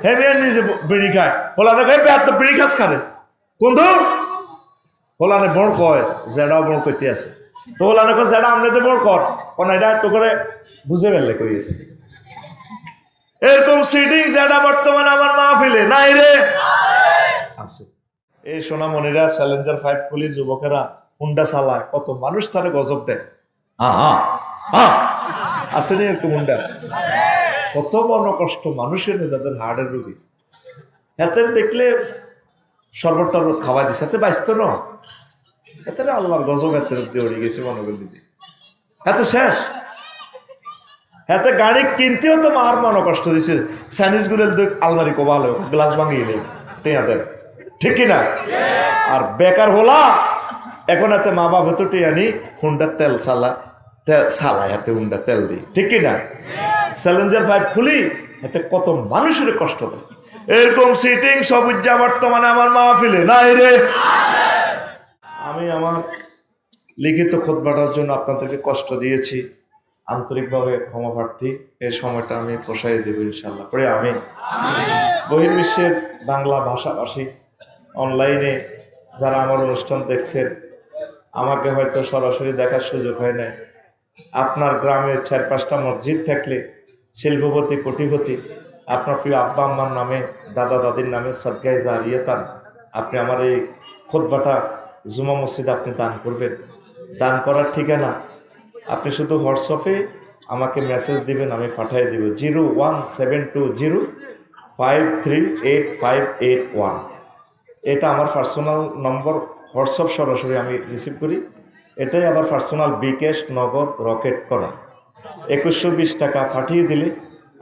হে মেয়ে নিজে বিড়ি খায় হোলানে ভাই পেট তো বিড়ি খাস খারে কোন হোলানে বড় কয় জেডাও বড় কইতে আছে তো হোলানে কয় জেডা আমনেতে বড় কর কোন এটা তো করে বুঝে গেলে কই এরকম সিটিং জেডা বর্তমানে আমার মাহফিলে নাই রে আছে। এই সোনামণিরা চ্যালেঞ্জার 5 পুলিশ যুবকেরা হুন্ডা চালায়, কত মানুষ তারা গজব দেয়। আসেনি এরকম হুন্ডা, কত মন কষ্ট মানুষের যাদের হার্টের রোগী হাতে দেখলে শরবত টরবত খাওয়াই দিচ্ছে হাতে বাইসত না হাতে আল্লাহর গজব হাতে উড়ে গেছে মনে করলি হাতে শেষ। হাতে গাড়ি কিনতেও তো মার মন কষ্ট দিছে, চাইনিজ গুলো আলমারি কোবালো গ্লাস ভাঙিয়ে নেই টেয়াদের, ঠিক কিনা? আর বেকার হলা এখন হাতে মা বাবা তো টেয়ানি হুন্ডার তেল চালায় হাতে হুন্ডা তেল দিই, ঠিক কিনা? চ্যালেঞ্জার 5 খুলি এতে কত মানুষের কষ্ট দেয়। এরকম সিটিং সবুজ বর্তমানে আমার মাহফিলে নাই রে। আমি আমার লিখিত খুতবাটার জন্য আপনাদেরকে কষ্ট দিয়েছি, আন্তরিকভাবে ক্ষমা প্রার্থী। এই সময়টা আমি পোষাই দেব ইনশাল্লাহ করে। আমি বহির্বিশ্বের বাংলা ভাষাভাষী অনলাইনে যারা আমার অনুষ্ঠান দেখছেন, আমাকে হয়তো সরাসরি দেখার সুযোগ হয় নাই, আপনার গ্রামে 4-5টা মসজিদ থাকলে শিল্পপতি কোটিপতি আপনার প্রিয় আব্বা আম্মার নামে দাদা দাদির নামে সদগায়ে জারিয়াতান আপনি আমার এই খুতবাটা জুমা মসজিদে আপনি দান করবেন। দান করার ঠিকানা আপনি শুধু হোয়াটসঅ্যাপে আমাকে মেসেজ দিবেন, আমি পাঠিয়ে দিব 01720538581। এটা আমার পার্সোনাল নম্বর, হোয়াটসঅ্যাপ সরাসরি আমি রিসিভ করি। এটাই আবার পার্সোনাল বিকাশ নগদ রকেট করা 2120 টাকা পাঠিয়ে দিলে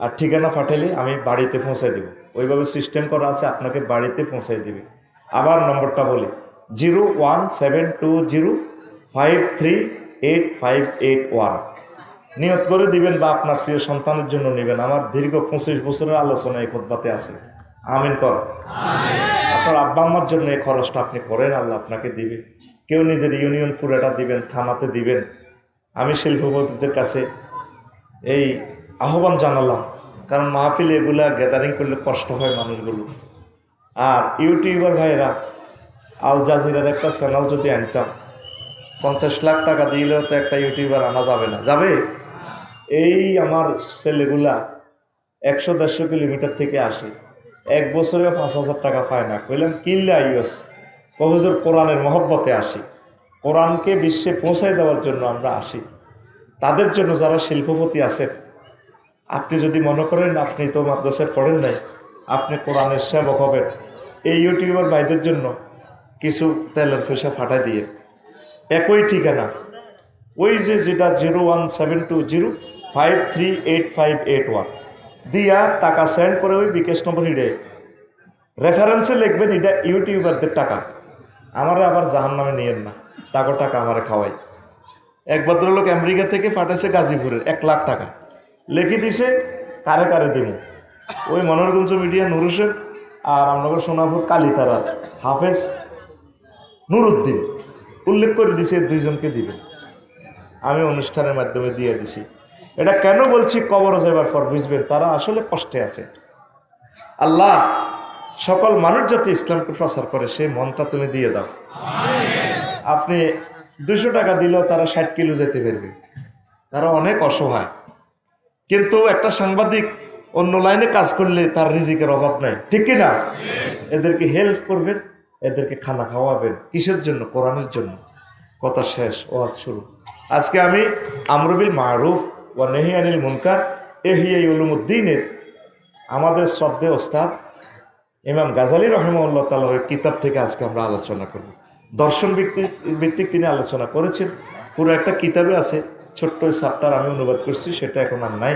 আর ঠিকানা পাঠালে আমি বাড়িতে পৌঁছাই দেব। ওইভাবে সিস্টেম করা আছে, আপনাকে বাড়িতে পৌঁছাই দেবে। আবার নম্বরটা বলি 01720538581। নিয়ত করে দিবেন বা আপনার প্রিয় সন্তানের জন্য নেবেন। আমার দীর্ঘ 25 বছরের আলোচনা এই খুতবাতে আছে। আমিন কর। আপনার আব্বা আম্মার জন্য এই খরচটা আপনি করেন, আল্লাহ আপনাকে দিবে। কেউ নিজের ইউনিয়ন পুরাটা দিবেন, থানাতে দিবেন। আমি শিল্পপতিদের কাছে এই আহ্বান জানালাম, কারণ মাহফিল এগুলা গ্যাদারিং করলে কষ্ট হয় মানুষগুলো। আর ইউটিউবার ভাইয়েরা আল জাজিরার একটা চ্যানেল যদি আনতাম, 50 লাখ টাকা দিলেও তো একটা ইউটিউবার আনা যাবে না? যাবে? এই আমার ছেলেগুলা 100-150 কিলোমিটার থেকে আসে, এক বছরে 5,000 টাকা পায় না। কইলাম কিল্লে আইস কহজুর কোরআনের মহব্বতে আসি, কোরআনকে বিশ্বে পৌঁছায় দেওয়ার জন্য আমরা আসি। তাদের জন্য যারা শিল্পপতি আছেন, আপনি যদি মনে করেন আপনি তো মাদ্রাসায় পড়েন নাই, আপনি কোরআনের সেবক হবেন, এই ইউটিউবার ভাইদের জন্য কিছু তেলের পয়সা ফাটাই দিয়ে একই ঠিকানা ওই যে যেটা 01720538581 দিয়া টাকা সেন্ড করে ওই বিকাশ নম্বর হিডে রেফারেন্সে লিখবেন এটা ইউটিউবারদের টাকা, আমারে আবার জাহান নামে নিয়েন না, তাকে টাকা আমারে খাওয়াই। এক ভদ্রলোক আমেরিকা থেকে পাঠাইছে গাজীপুরের 1 লাখ টাকা, লিখে দিছে কারে কারে দেব। ওই মনোরগঞ্জ মিডিয়া নুর হোসেন আর আমনগর সোনাপুর কালীতারা হাফেজ নুরুদ্দিন উল্লেখ করে দিছে, 2 জনকে দিবেন। আমি অনুষ্ঠানের মাধ্যমে দিয়ে দিছি। এটা কেন বলছি, কবরে যাবার পর বুঝবেন তারা আসলে কষ্টে আছে। আল্লাহ সকল মানুষ যাতে ইসলামকে প্রচার করে সেই মনটা তুমি দিয়ে দাও। আপনি 200 টাকা দিলেও তারা 60 কিলো যেতে পারবে, তারা অনেক অসহায়। কিন্তু একটা সাংবাদিক অন্য লাইনে কাজ করলে তার রিজিকের অভাব নাই, ঠিক কিনা? এদেরকে হেল্প করবেন, এদেরকে খানা খাওয়াবেন। কিসের জন্য? কোরআনের জন্য। কথা শেষ, ওয়াজ শুরু। আজকে আমি আমর বিল মারুফ ওয়া নাহি আনিল মুনকার ইহইয়া উলুমুদ্দিনের আমাদের শ্রদ্ধেয় ওস্তাদ ইমাম গাজালী রাহিমাহুল্লাহ তাআলার কিতাব থেকে আজকে আমরা আলোচনা করব। দর্শন ভিত্তিক তিনি আলোচনা করেছেন, পুরো একটা কিতাবে আছে, ছোট্ট চ্যাপ্টার আমি অনুবাদ করছি, সেটা এখন আর নাই।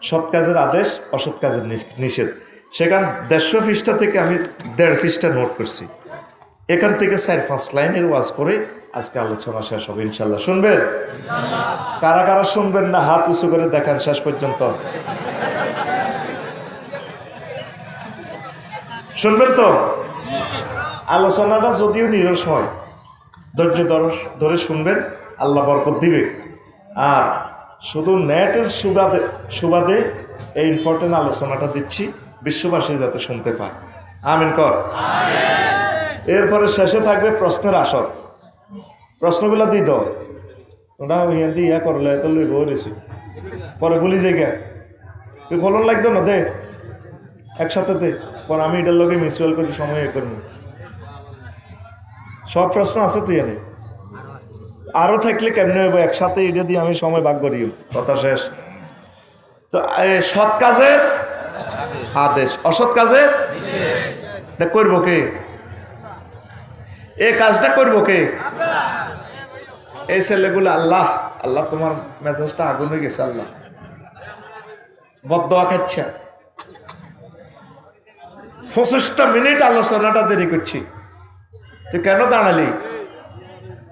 সৎ কাজের আদেশ, অসৎ কাজের নিষেধ। সেখান 150 পৃষ্ঠা থেকে আমি 1.5 পৃষ্ঠা নোট করছি। এখান থেকে 4-5 লাইনের ওয়াজ করে আজকে আলোচনা শেষ হবে ইনশাল্লাহ। শুনবেন? কারা কারা শুনবেন না হাত উঁচু করে দেখান শেষ পর্যন্ত। শুনবেন তো? আলোচনাটা যদিও নিরস হয়, ধৈর্য ধরে শুনবেন, আল্লাহ বরকত দিবে। আর শুধু নেটের সুবাদে এই ইম্পর্টেন্ট আলোচনাটা দিচ্ছি, বিশ্ববাসী যাতে শুনতে পায়। আমিন কর। এরপরে শেষে থাকবে প্রশ্নের আসর। প্রশ্নগুলো দিই দাও, ওটা ইয়া করলে তো লইব রেছি, পরে বলি জায়গা তুই বলন লাগতো না দে একসাথে দে, পর আমি এটার লোকে মিউচুয়াল করি সময় এ করবো। সব প্রশ্ন আছে তুই এনে আরো থাকলে কেমনে হইব, একসাথে এটা দিয়ে আমি সময় ভাগ করি, কথা শেষ। তো সৎ কাজের আদেশ, অসৎ কাজের এটা করবো কে? এই কাজটা করবো কে? এই ছেলেগুলো। আল্লাহ আল্লাহ তোমার মেজাজটা আগুন হয়ে গেছে, আল্লাহ বদদোয়া খাচ্ছে। 25টা মিনিট আলোচনাটা দেরি করছি, তুই কেন দাঁড়ালি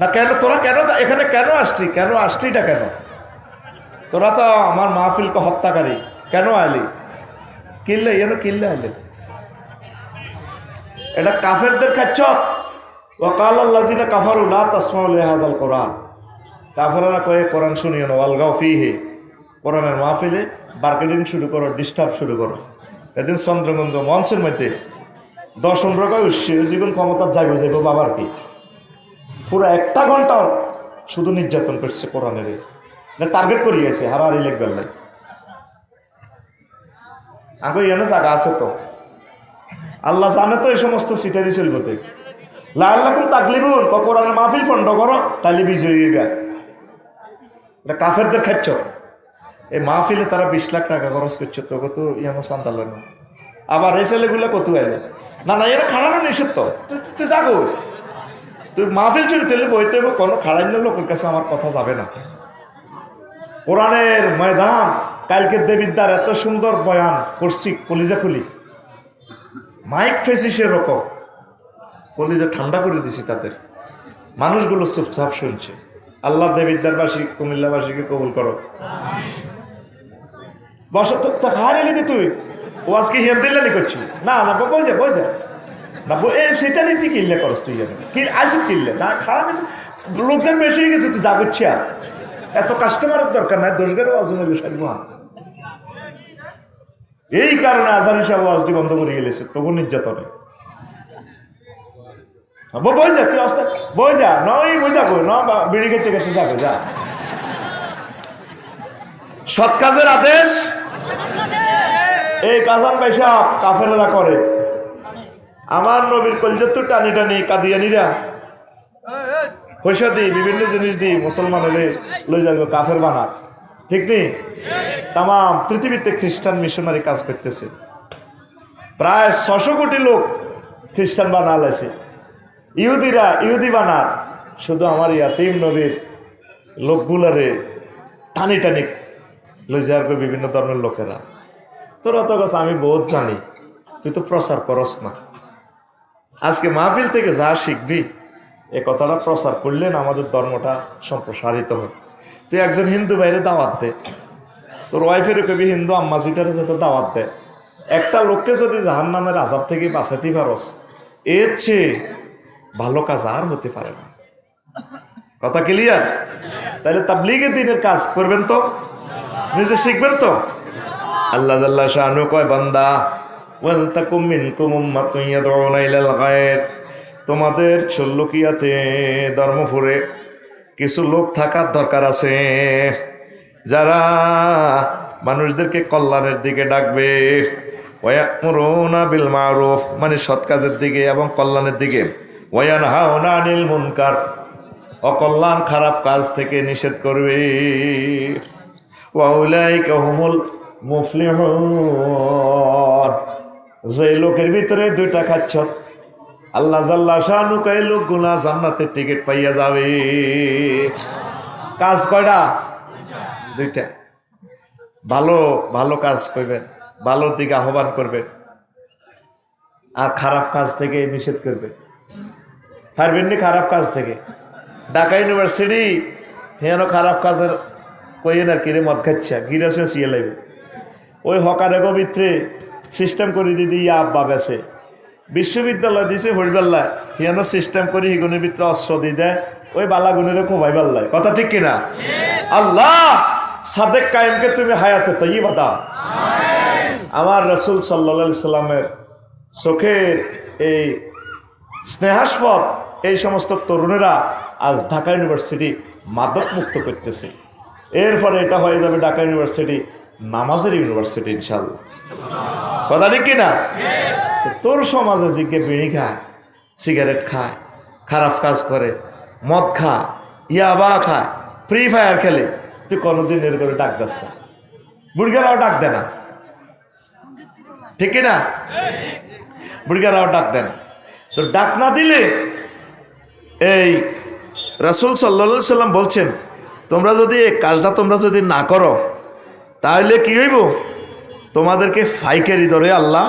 না? কেন তোরা কেন এখানে কেন আসলি? কেন আসলিটা কেন? তোরা তো আমার মাহফিলকে হত্যাকারী, কেন আলি? কিনলে এনে কিনলে আলি? এটা কাফেরদের খাচ্ছ। ওয়াকাল আল্লাযিনা কাফারু লা তাসমাউ লিহাযাল কোরআন। কাফেররা কয়ে কোরআন শুনিও না, ওয়ালগাউ ফীহি, কোরআনের মাহফিলে মার্কেটিং শুরু করো, ডিস্টার্ব শুরু করো। এদিন চন্দ্রগঞ্জ মঞ্চের মধ্যে 10-15 কয় উঠছে, জীবন ক্ষমতা যাইব যাইব বাবার কি, পুরো 1 ঘন্টা শুধু নির্যাতন করছে কোরআনের, টার্গেট করিয়েছে হারাহারি লেখবার লাই। আগে এনে জায়গা আছে তো, আল্লাহ জানে তো এই সমস্ত সিটারি চলবতে। লাআল্লাকুম তাগলিবুন, কোরআনের মাহফিল ফন্ড করো তাহলে বিজয়ী হইবা। এটা কাফেরদের খাচ্ছ। এই মাহফিলে তারা 20 লাখ টাকা খরচ করছে, তোকে তো ইয়ানো চান্দাল না। আবার এই ছেলেগুলো কত আইলে না না এরা খাড়ানো নিষেধ তো, তুই যাগো, তুই মাহফিল চুরি তুলে বইতে কোনো খাড়াইলে লোকের কাছে আমার কথা যাবে না। কোরআনের ময়দান, কালকে দেবিদ্দার এত সুন্দর বয়ান করছি, কলিজা খুলি মাইক ফেসি সেরকম কলিজা ঠান্ডা করে দিছি তাদের, মানুষগুলো চুপচাপ শুনছে। আল্লাহ দেবিদ্দারবাসী কুমিল্লাবাসীকে কবুল করো। বসত তো খাওয়ার এলি দি তুই ও আজকে হিয়ান দিল্লানি করছি না না বই যা না এই সেটা নিয়ে ঠিক কিনলে করস তুই জানি কি আইসব কিনলে না খারাপ লোকজন বেশি হয়ে গেছে, তুই যা করছি আর এত কাস্টমারের দরকার নাই, দোষগারও অজন সারিব। এই কারণে আজান হিসাবে আজটি বন্ধ করে গেলেছে তবু নির্যাতনে। বই যা তুই আসতে বই যা নয় বই যাবো না বিড়ি খেতে খেতে যাবে যা। সৎ কাজের আদেশ এই কাজান পয়সা কাফেরেরা করে। আমার নবীর কলিজাত টানি টানি কাদিয়ানিরা পয়সা দিই, বিভিন্ন জিনিস দিই, মুসলমানের লই যাবে কাফের বানা, ঠিক নেই? তাম পৃথিবীতে খ্রিস্টান মিশনারি কাজ করতেছে, প্রায় 600 কোটি লোক খ্রিস্টান বানাল আছে, ইহুদিরা ইহুদি বানার, শুধু আমার ইয়াতিম নবীর লোকগুলারে টানি টানি লই যাওয়ার করে বিভিন্ন ধর্মের লোকেরা। তোরা তো কাছে আমি বহুত জানি, তুই তো প্রচার করস না। আজকে মাহফিল থেকে যা শিখবি এ কথাটা প্রচার করলে না আমাদের ধর্মটা সম্প্রসারিত হয়। তুই একজন হিন্দু বাইরে দাওয়াত দে, তোর ওয়াইফের কবি হিন্দু আম্মাজিটারে যাতে দাওয়াত দে। একটা লোককে যদি জাহান্নামের আযাব থেকে বাঁচাতে পারস, এর চেয়ে ভালো কাজ আর হতে পারে না। কথা ক্লিয়ার? তাহলে তাবলীগে দ্বীনের কাজ করবেন তো, নিজে শিখবেন তো। আল্লাহ জাল্লা শানু কয় বান্দা ওয়ালতাকুম মিনকুম উম্মাতুন ইয়াদউনা ইলাল খায়র, তোমাদের চল্লকিয়াতে ধর্মপুরে কিছু লোক থাকার দরকার আছে যারা মানুষদেরকে কল্যাণের দিকে ডাকবে। ওয়ায়ামুরুনা বিল মারুফ, মানে সৎ কাজের দিকে এবং কল্যাণের দিকে। ওয়ায়ানহাউনা আনিল মুনকার, অকল্যাণ খারাপ কাজ থেকে নিষেধ করবে। ওয়াউলাইকা হুমুল মুফলিহুন, যে লোকের ভিতরে 2টা খাচ্ছ আল্লাহ জাল্লা শানু কয় লোকগুলা জান্নাতের টিকিট পাইয়া যাবে। কাজ কয়টা? 2টা। ভালো ভালো কাজ করবেন, ভালোর দিকে আহ্বান করবেন, আর খারাপ কাজ থেকে নিষেধ করবে। পারবেন নি খারাপ কাজ থেকে? ঢাকা ইউনিভার্সিটি হেন খারাপ কাজের কইেন আর কিরে মদ খাচ্ছা গিরাছে সিয়ে লাগবে। ওই হকারে ভিতরে সিস্টেম করে দিদি আব্বা বেছে বিশ্ববিদ্যালয় দিছে হরিবাল্লায় হিয়ান সিস্টেম করে হিগুনের ভিতরে অস্ত্র দিয়ে দেয়, ওই বালাগুনের খোবাই পাল্লায়। কথা ঠিক কিনা? আল্লাহ সাদেক কায়েমকে তুমি হায়াতে তাইয়্যিবা দাও। আমার রাসূল সাল্লাল্লাহু আলাইহি সাল্লামের চোখের এই স্নেহাস্পদ এই সমস্ত তরুণেরা আজ ঢাকা ইউনিভার্সিটি মাদক মুক্ত করতেছে। এরপরে এটা হয়ে যাবে ঢাকা ইউনিভার্সিটি নামাজের ইউনিভার্সিটি ইনশাআল্লাহ। কথা ঠিক কিনা? তোর সমাজে জিজ্ঞে বিড়ি খায়, সিগারেট খায়, খারাপ কাজ করে, মদ খায়, ইয়াবা খায়, ফ্রি ফায়ার খেলে, তুই কোনোদিন এর করে ডাক দিস না। বুড়িগারাও ডাক দেয় না, ঠিক কিনা? বুড়িগারাও ডাক দেয় না। তো ডাক না দিলে এই রাসূল সাল্লাল্লাহু আলাইহি সাল্লাম বলছেন, তোমরা যদি এই কাজটা তোমরা যদি না করো তাহলে কি হইব? তোমাদেরকে ফাইকারি দরে আল্লাহ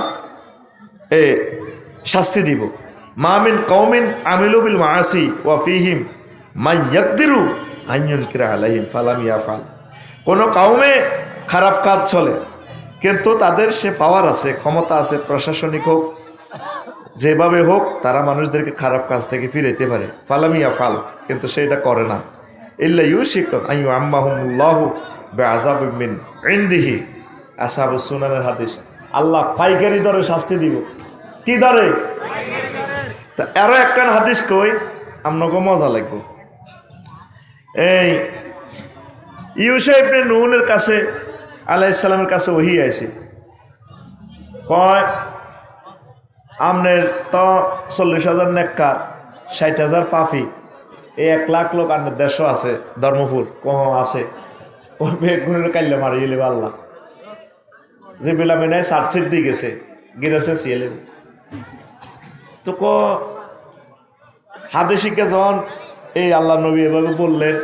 শাস্তি দিব। মা মিন কওমিন আমিলু বিল মাআসি ওয়া ফীহিম মান ইয়াকদিরু আন ইউনকিরা আলাইহিম ফালাম ইয়াফাল। কোন কওমে খারাপ কাজ চলে, কিন্তু তাদের সে পাওয়ার আছে, ক্ষমতা আছে, প্রশাসনিক হোক যেভাবে হোক তারা মানুষদেরকে খারাপ কাজ থেকে ফিরাইতে পারে। ফালাম ইয়াফাল, কিন্তু সেটা করে না। ইল্লা ইউশিকু আন ইউআম্মাহুমুল্লাহু বিআযাবিন মিন ইনদিহি। আসহাবুস সুনানের হাদিস। আল্লাহ পাইকারি দরে শাস্তি দিব। কি দরে? তা আরো একখান হাদিস কই, আপনাকে মজা লাগবে। এই ইউসা ইবনে নুনের কাছে আলাইহিস সালামের কাছে ওহী আইছে, কয় আমনের তো 40,000 নেককার, 60,000 পাপী, এই 1 লাখ লোক আপনার দেশও আছে, ধর্মপুর কহ আছে, গুণের কাইলে মারিয়ে নেবে আল্লাহ। যে বিলামে নাই সার্চির দিয়ে গেছে, গিরেছে সিয়েলে। তো হাদিসিকে যখন এই আল্লাহ নবী এভাবে বললেন,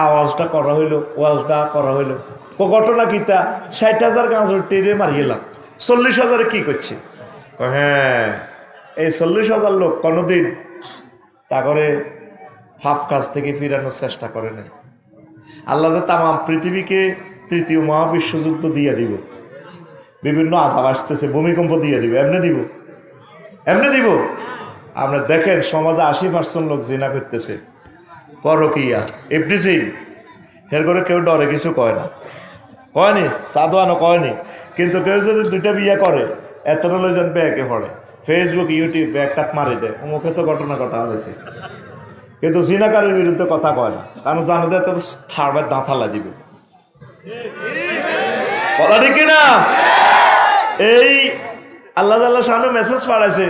আওয়াজটা করা হইলো, ওয়াজটা করা হইলো, ঘটনা কিতা 60,000 গাঁজর টেরে মারিয়ে লাগ, 40,000 কি করছে? হ্যাঁ, এই 40,000 লোক কোনোদিন তা করে পাপ কাজ থেকে ফিরানোর চেষ্টা করে নাই। আল্লাহ যে তাম পৃথিবীকে 3য় মহাবিশ্বযুদ্ধ দিয়ে দিব, বিভিন্ন আযাব আসতেছে, ভূমিকম্প দিয়ে দিব, এমনি দিব, এমনি দিব। আপনি দেখেন সমাজে 80% লোক জিনা করতেছে, পরকিয়া, ইফটিজিং, এর করে কেউ ডরে কিছু কয় না, কয়নি, সাধুয়ানো কয়নি। কিন্তু কেউ যদি 2টা বিয়ে করে, এতটা লোকজন ব্যাগে পড়ে, ফেসবুক ইউটিউব একটা মারি দেয়, মুখে তো ঘটনা ঘটা হয়েছে, কিন্তু জিনাকারের বিরুদ্ধে কথা কয় না, কারণ জানো যে তাদের থাড়বের দাঁথা লাগিবে। কথা ঠিক কিনা? এই আল্লাহ তাআলা শানু মেসেজ পাঠাইছে,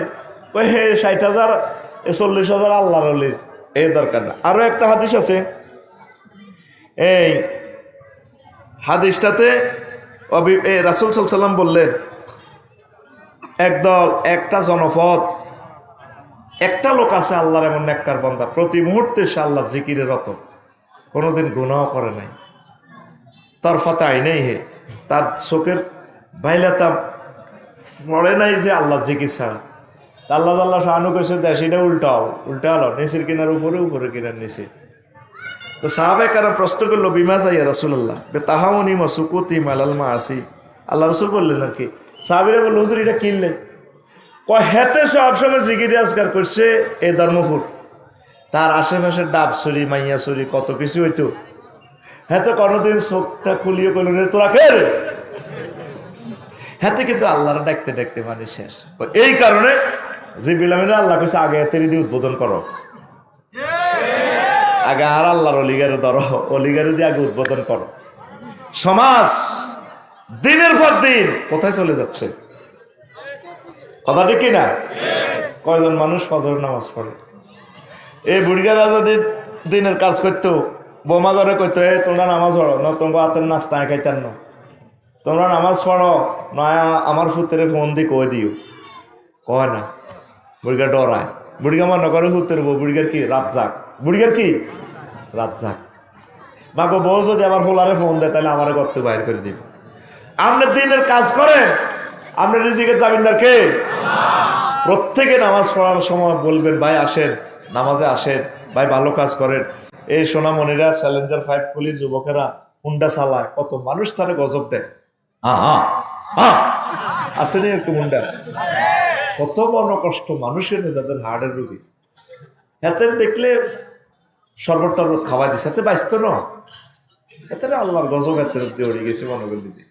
ওই 60,000 40,000 আল্লাহর ওলির এই দরকার না। আরো একটা হাদিস আছে, এই হাদিসটাতে রাসূল সাল্লাল্লাহু আলাইহি সাল্লাম বললেন, একদল, একটা জনপদ, একটা লোক আছে আল্লাহর এমন নেককার বান্দা, প্রতি মুহূর্তে সে আল্লাহ জিকিরে রত, কোনোদিন গুনাহ করে নাই, তরফাতে আইনাই হে, তার চোখের বাইলাতা পড়ে নাই যে আল্লাহ জিকির ছাড়া। আল্লাহ আল্লাহ শাহানু কইছে দেশিটা উল্টাও, উল্টা হলো, নিচের কিনার উপরে, উপরে কিনার নিচে। তো সাহাবায়ে কেরাম প্রশ্ন করলো, বিমা যাইয়া রাসূলুল্লাহ বেতাহাউনি মাসুকুতি মালাল মাআসি। আল্লাহ রাসূল বললেন আর কি, সাহাবীরা বলল, হুজুর এটা কিনলে? কয় হেতে সবসময় জিকির আজকার করছে এই ধর্মপুর, তার আশেপাশের ডাবছড়ি, মাইয়াছড়ি, কত কিছু হইতো, হেতে কোনোদিন চোখটা খুলিয়ে করল তোরা কে রে? হাতে কিন্তু আল্লাহর ডাকতে ডাকতে মানে শেষ। এই কারণে যে বিলামিনা আল্লাহ কইছে আগে তেরি দিয়ে উদ্বোধন করো, আগে আর আল্লাহর অলিগারে ধরো, অলিগারে দিয়ে আগে উদ্বোধন করো। সমাজ দিনের পর দিন কোথায় চলে যাচ্ছে? কথা ঠিক কিনা? কয়জন মানুষ ফজর নামাজ পড়ে? এই বুড়িগারা যদি দিনের কাজ করতো, বোমা ধরে করতো, তোমরা নামাজ পড়ো না, তোমরা হাতের নাস্তা খাইতেন না, তোমরা নামাজ পড়ো নয়, আমার ফুতেরে ফোন দিয়ে কয়ে দিও, কয় না। বুড়িগা ডরায়, বুড়িগা মনে করে ফুতের বউ, বুড়িগার কি রাত যাক, বুড়িগার কি রাত যাক। মাগো বউ যদি আমার হোলারে ফোন দেয় তাহলে আমারে করতে বাইর করে দিব। আপনি দিনের কাজ করেন, আপনি রিজিকের জামিনদার কে? প্রত্যেকে নামাজ পড়ার সময় বলবেন, ভাই আসেন নামাজে আসেন, ভাই ভালো কাজ করেন। এই সোনামণিরা চ্যালেঞ্জার 5 পুলি যুবকেরা হুন্ডা চালায়, কত মানুষ তারা গজব দেয়, আসেনি একটু হুন্ডা, কত মন কষ্ট মানুষের, যাদের হার্টের রোগী, এতে দেখলে শরবত টরবত খাওয়াই দিচ্ছে, এতে বাইস্ত ন, এতে আল্লাহর গজব এতে উঠে গেছে মনোবল দিতে,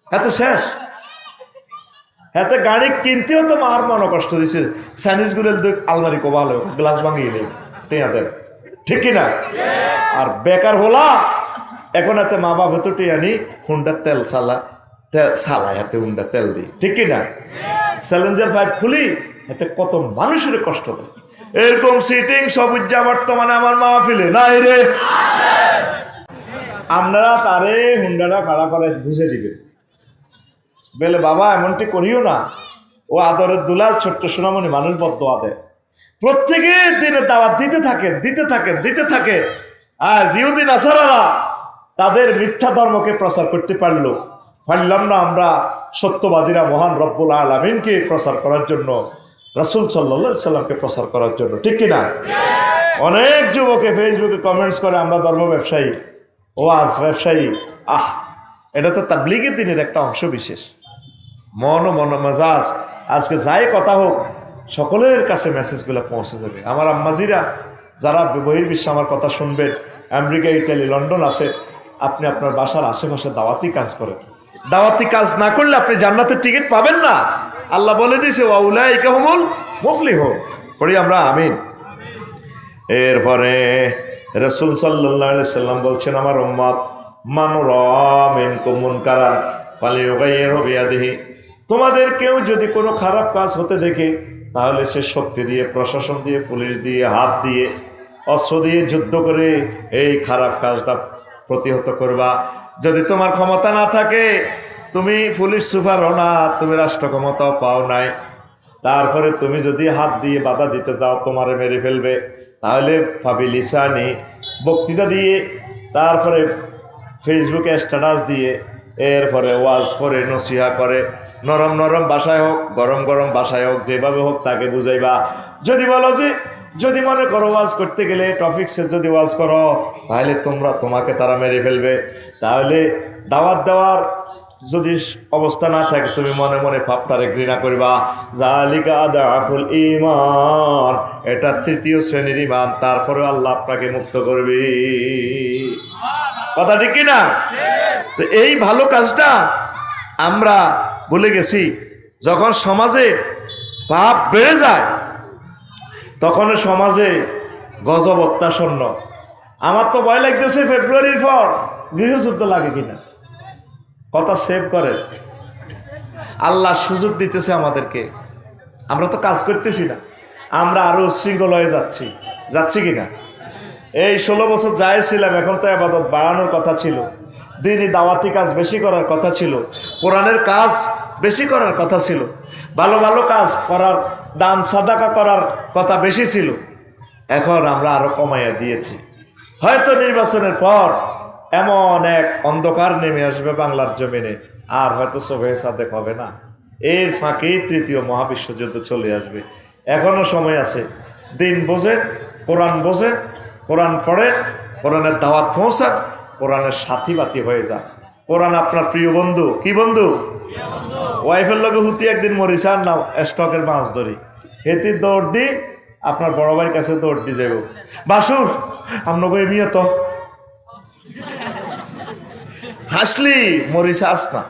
এতে শেষ। হাতে গাড়ি কিনতেও তো মার মনে কষ্ট দিছে, চাইনিজ গুলোর আলমারি কোবালো গ্লাস ভাঙিয়ে নেই টেয়াদের, ঠিক কিনা? আর বেকার হলা এখন হাতে মা বাবা তো টেয়ানি হুন্ডার তেল সালায় হাতে হুন্ডা তেল দিই, ঠিক কিনা? চ্যালেঞ্জার 5 খুলি এতে কত মানুষের কষ্ট দেয়। এরকম সিটিং সবুজ বর্তমানে আমার মাহফিলে নাই রে। আপনারা তারে হুন্ডাটা খাড়া করে বুঝে দিবেন, বলে বাবা এমনটি করিও না, ও আদরের দুলাল ছোট্ট সোনামণি মানুষ বদদোয়া দেয়। প্রত্যেকের দিনে দাওয়াত দিতে থাকে। আজ ইহুদি নাসারারা তাদের মিথ্যা ধর্মকে প্রচার করতে পারলাম না আমরা সত্যবাদীরা মহান রব্বুল আলামিনকে প্রচার করার জন্য, রাসূল সাল্লাল্লাহু আলাইহি সাল্লামকে প্রচার করার জন্য, ঠিক কিনা? অনেক যুবকে ফেসবুকে কমেন্টস করে আমরা ধর্ম ব্যবসায়ী, ওয়াজ ব্যবসায়ী। এটা তো তাবলীগের দিনের একটা অংশ বিশেষ। মন মেজাজ আজকে যাই কথা হোক সকলের কাছে মেসেজগুলো পৌঁছে যাবে। আমার আম্মাজিরা যারা বহির্বিশ্বে আমার কথা শুনবেন, আমেরিকা, ইটালি, লন্ডন আছে, আপনি আপনার বাসার আশেপাশে দাওয়াতি কাজ করেন। দাওয়াতি কাজ না করলে আপনি জান্নাতের টিকিট পাবেন না। আল্লাহ বলে দিয়েছে ওয়াউলাইকা হুমুল মুফলিহুন। পড়ি আমরা আমিন। এরপরে রাসূল সাল্লাল্লাহু আলাইহি সাল্লাম বলছেন আমার উম্মত মান রাআ মিনকুম মুনকারান ফালিয়ুগাইয়িরহু বিয়াদিহি, তোমাদের কেউ যদি কোনো খারাপ কাজ হতে দেখে তাহলে সে শক্তি দিয়ে, প্রশাসন দিয়ে, পুলিশ দিয়ে, হাত দিয়ে, অস্ত্র দিয়ে যুদ্ধ করে এই খারাপ কাজটা প্রতিহত করবা। যদি তোমার ক্ষমতা না থাকে, তুমি পুলিশ সুপারও না, তুমি রাষ্ট্র ক্ষমতাও পাও নাই, তারপরে তুমি যদি হাত দিয়ে বাধা দিতে যাও তোমারে মেরে ফেলবে, তাহলে ফাবিলিসানি বক্তৃতা দিয়ে, তারপরে ফেসবুকে স্ট্যাটাস দিয়ে, এরপরে ওয়াজ করে নসিহা করে, নরম ভাষায় হোক, গরম ভাষায় হোক, যেভাবে হোক তাকে বুঝাইবা। যদি বলো যে যদি মনে করো ওয়াজ করতে গেলে টপিকসে যদি ওয়াজ করো তাহলে তোমাকে তারা মেরে ফেলবে, তাহলে দাওয়াত দেওয়ার যদি অবস্থা না থাকে তুমি মনে মনে পাপটারে ঘৃণা করবা। যালিকা আদাফুল ঈমান, এটা 3য় শ্রেণীর ঈমান। তারপরে আল্লাহ আপনাকে মুক্ত করবে। কথা ঠিক কিনা? তো এই ভালো কাজটা আমরা ভুলে গেছি। যখন সমাজে পাপ বেড়ে যায় তখন সমাজে গজব অত্যাসন্ন। আমার তো ভয় লাগতেছে ফেব্রুয়ারির পর গৃহযুদ্ধ লাগে কিনা। কথা সেভ করেন। আল্লাহ সুযোগ দিতেছে আমাদেরকে, আমরা তো কাজ করতেছি না, আমরা আরো উচ্ছৃঙ্খল হয়ে যাচ্ছি কিনা। এই 16 বছর যাই ছিলাম, এখন তো ইবাদত বাড়ানোর কথা ছিল, দিনই দাওয়াতি কাজ বেশি করার কথা ছিল, কোরআনের কাজ বেশি করার কথা ছিল, ভালো কাজ করার, দান সাদাকা করার কথা বেশি ছিল। এখন আমরা আরো কমাইয়া দিয়েছি। হয়তো নির্বাচনের পর এমন এক অন্ধকার নেমে আসবে বাংলার জমিনে, আর হয়তো সবে সাদেক হবে না। এর ফাঁকেই 3য় মহাবিশ্বযুদ্ধ চলে আসবে। এখনো সময় আছে। দিন বোঝেন, কোরআন বোঝেন, কোরআন পড়েন, কোরআনের দাওয়াত পৌঁছান, কোরআনের সাথী বাতি হয়ে যান। কোরআন আপনার প্রিয় বন্ধু। কি বন্ধু? ওয়াইফের লগে হুতি একদিন মরিসার নাম স্টকের মাছ ধরি, হেতি দৌড় দি আপনার বড় ভাইয়ের কাছে দৌড় দি যাব, বাসুর আপনাকে এমিয়ে তো হাসলি মরিসাস না।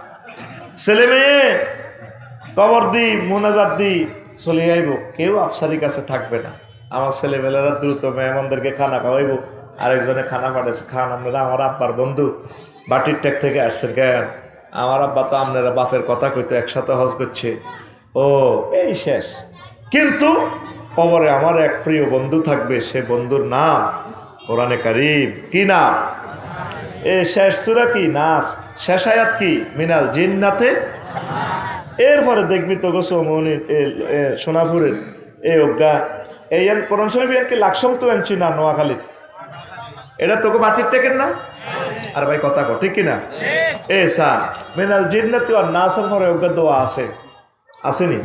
ছেলে মেয়ে কবর দি মোনাজাত দি চলে আইব, কেউ আফসারির কাছে থাকবে না। আমার ছেলেমেয়েরা দ্রুত মেহমানদেরকে খানা খাওয়াইব, আরেকজনে খানা পাঠাইছে, খান আপনারা আমার আব্বার বন্ধু বাটির টেক থেকে আসছেন কেন? আমার আব্বা তো আপনারা বাপের কথা কইতো, একসাথে হজ করছে। ও এই শেষ। কিন্তু কবরে আমার এক প্রিয় বন্ধু থাকবে, সে বন্ধুর নাম কোরআনে কারীম। কি নাম? এ শেষ সূরা কি? নাস। শেষ আয়াত কি? মিনাল জিন্নাতে। এরপরে দেখবি তো গোসৌমনি সোনাপুরের এই অজ্ঞা এই কোরআন শরীফ এনকে লাকসম তো আনছি না নোয়াখালীর, এটা তোকে বাতির টেকেন না। আর ভাই কথা কো ঠিক কিনা? এ স্যার মিনাল জিন্নাতি আর নাসের পরে অজ্ঞা দোয়া আছে, আসেনি?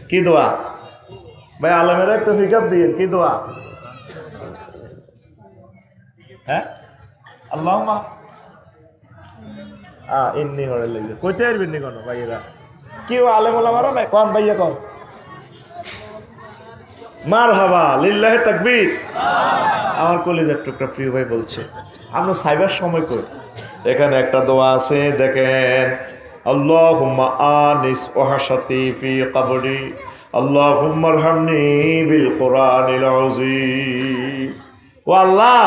কি দোয়া ভাই? আলমেরা একটা পিক আপ দিয়ে কি দোয়া? হ্যাঁ আল্লাহ ইন্নি হরে লাগছে কইতে পারবেন নি কোনো ভাইয়েরা? কি আলেম ওলামারা নাই কন ভাইয়া কন মারহাবা লিল্লাহি তাকবীর। আমার কলেজের টুকরা প্রিয় ভাই বলছে আমরা সাইবার সময় করি, এখানে একটা দোয়া আছে দেখেন, আল্লাহুম্মা আনিস ওয়াহশাতি ফি কবরি আল্লাহুম্মা আরহামনি বিল কোরআনিল আযীম। ও আল্লাহ,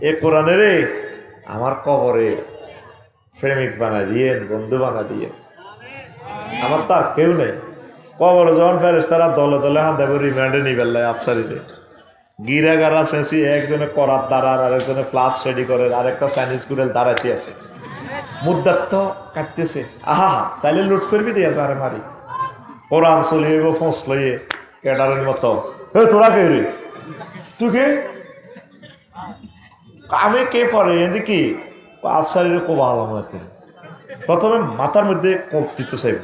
এ কোরআনের আমার কবরে প্রেমিক বানা দিয়েন, বন্ধু বানা দিয়েন। আমার তো আর কেউ নেই। কবরে যখন ফেরেশতারা দলে দলে হাত দেবে রিমান্ডে নিবেল্লায় আফসারিতে গিরা গারা সেন্সি, একজনে করার দাঁড়ার, আরেকজনে ফ্লাস রেডি করে, আরেকটা চাইনিজ কুড়েল দাঁড়াচ্ছি আছে, মুদ্দাত তো কাটতেছে। আহা, তাইলে লুট করবি দিয়ে আরে মারি কোরআন চলিয়ে ফোঁস লইয়ে ক্যাডারের মতো। তোরা কে রে? তুই কে? আমি কে পরে এদিকে আফসারির কোবা আলম। প্রথমে মাথার মধ্যে কোপ দিতে চাইব,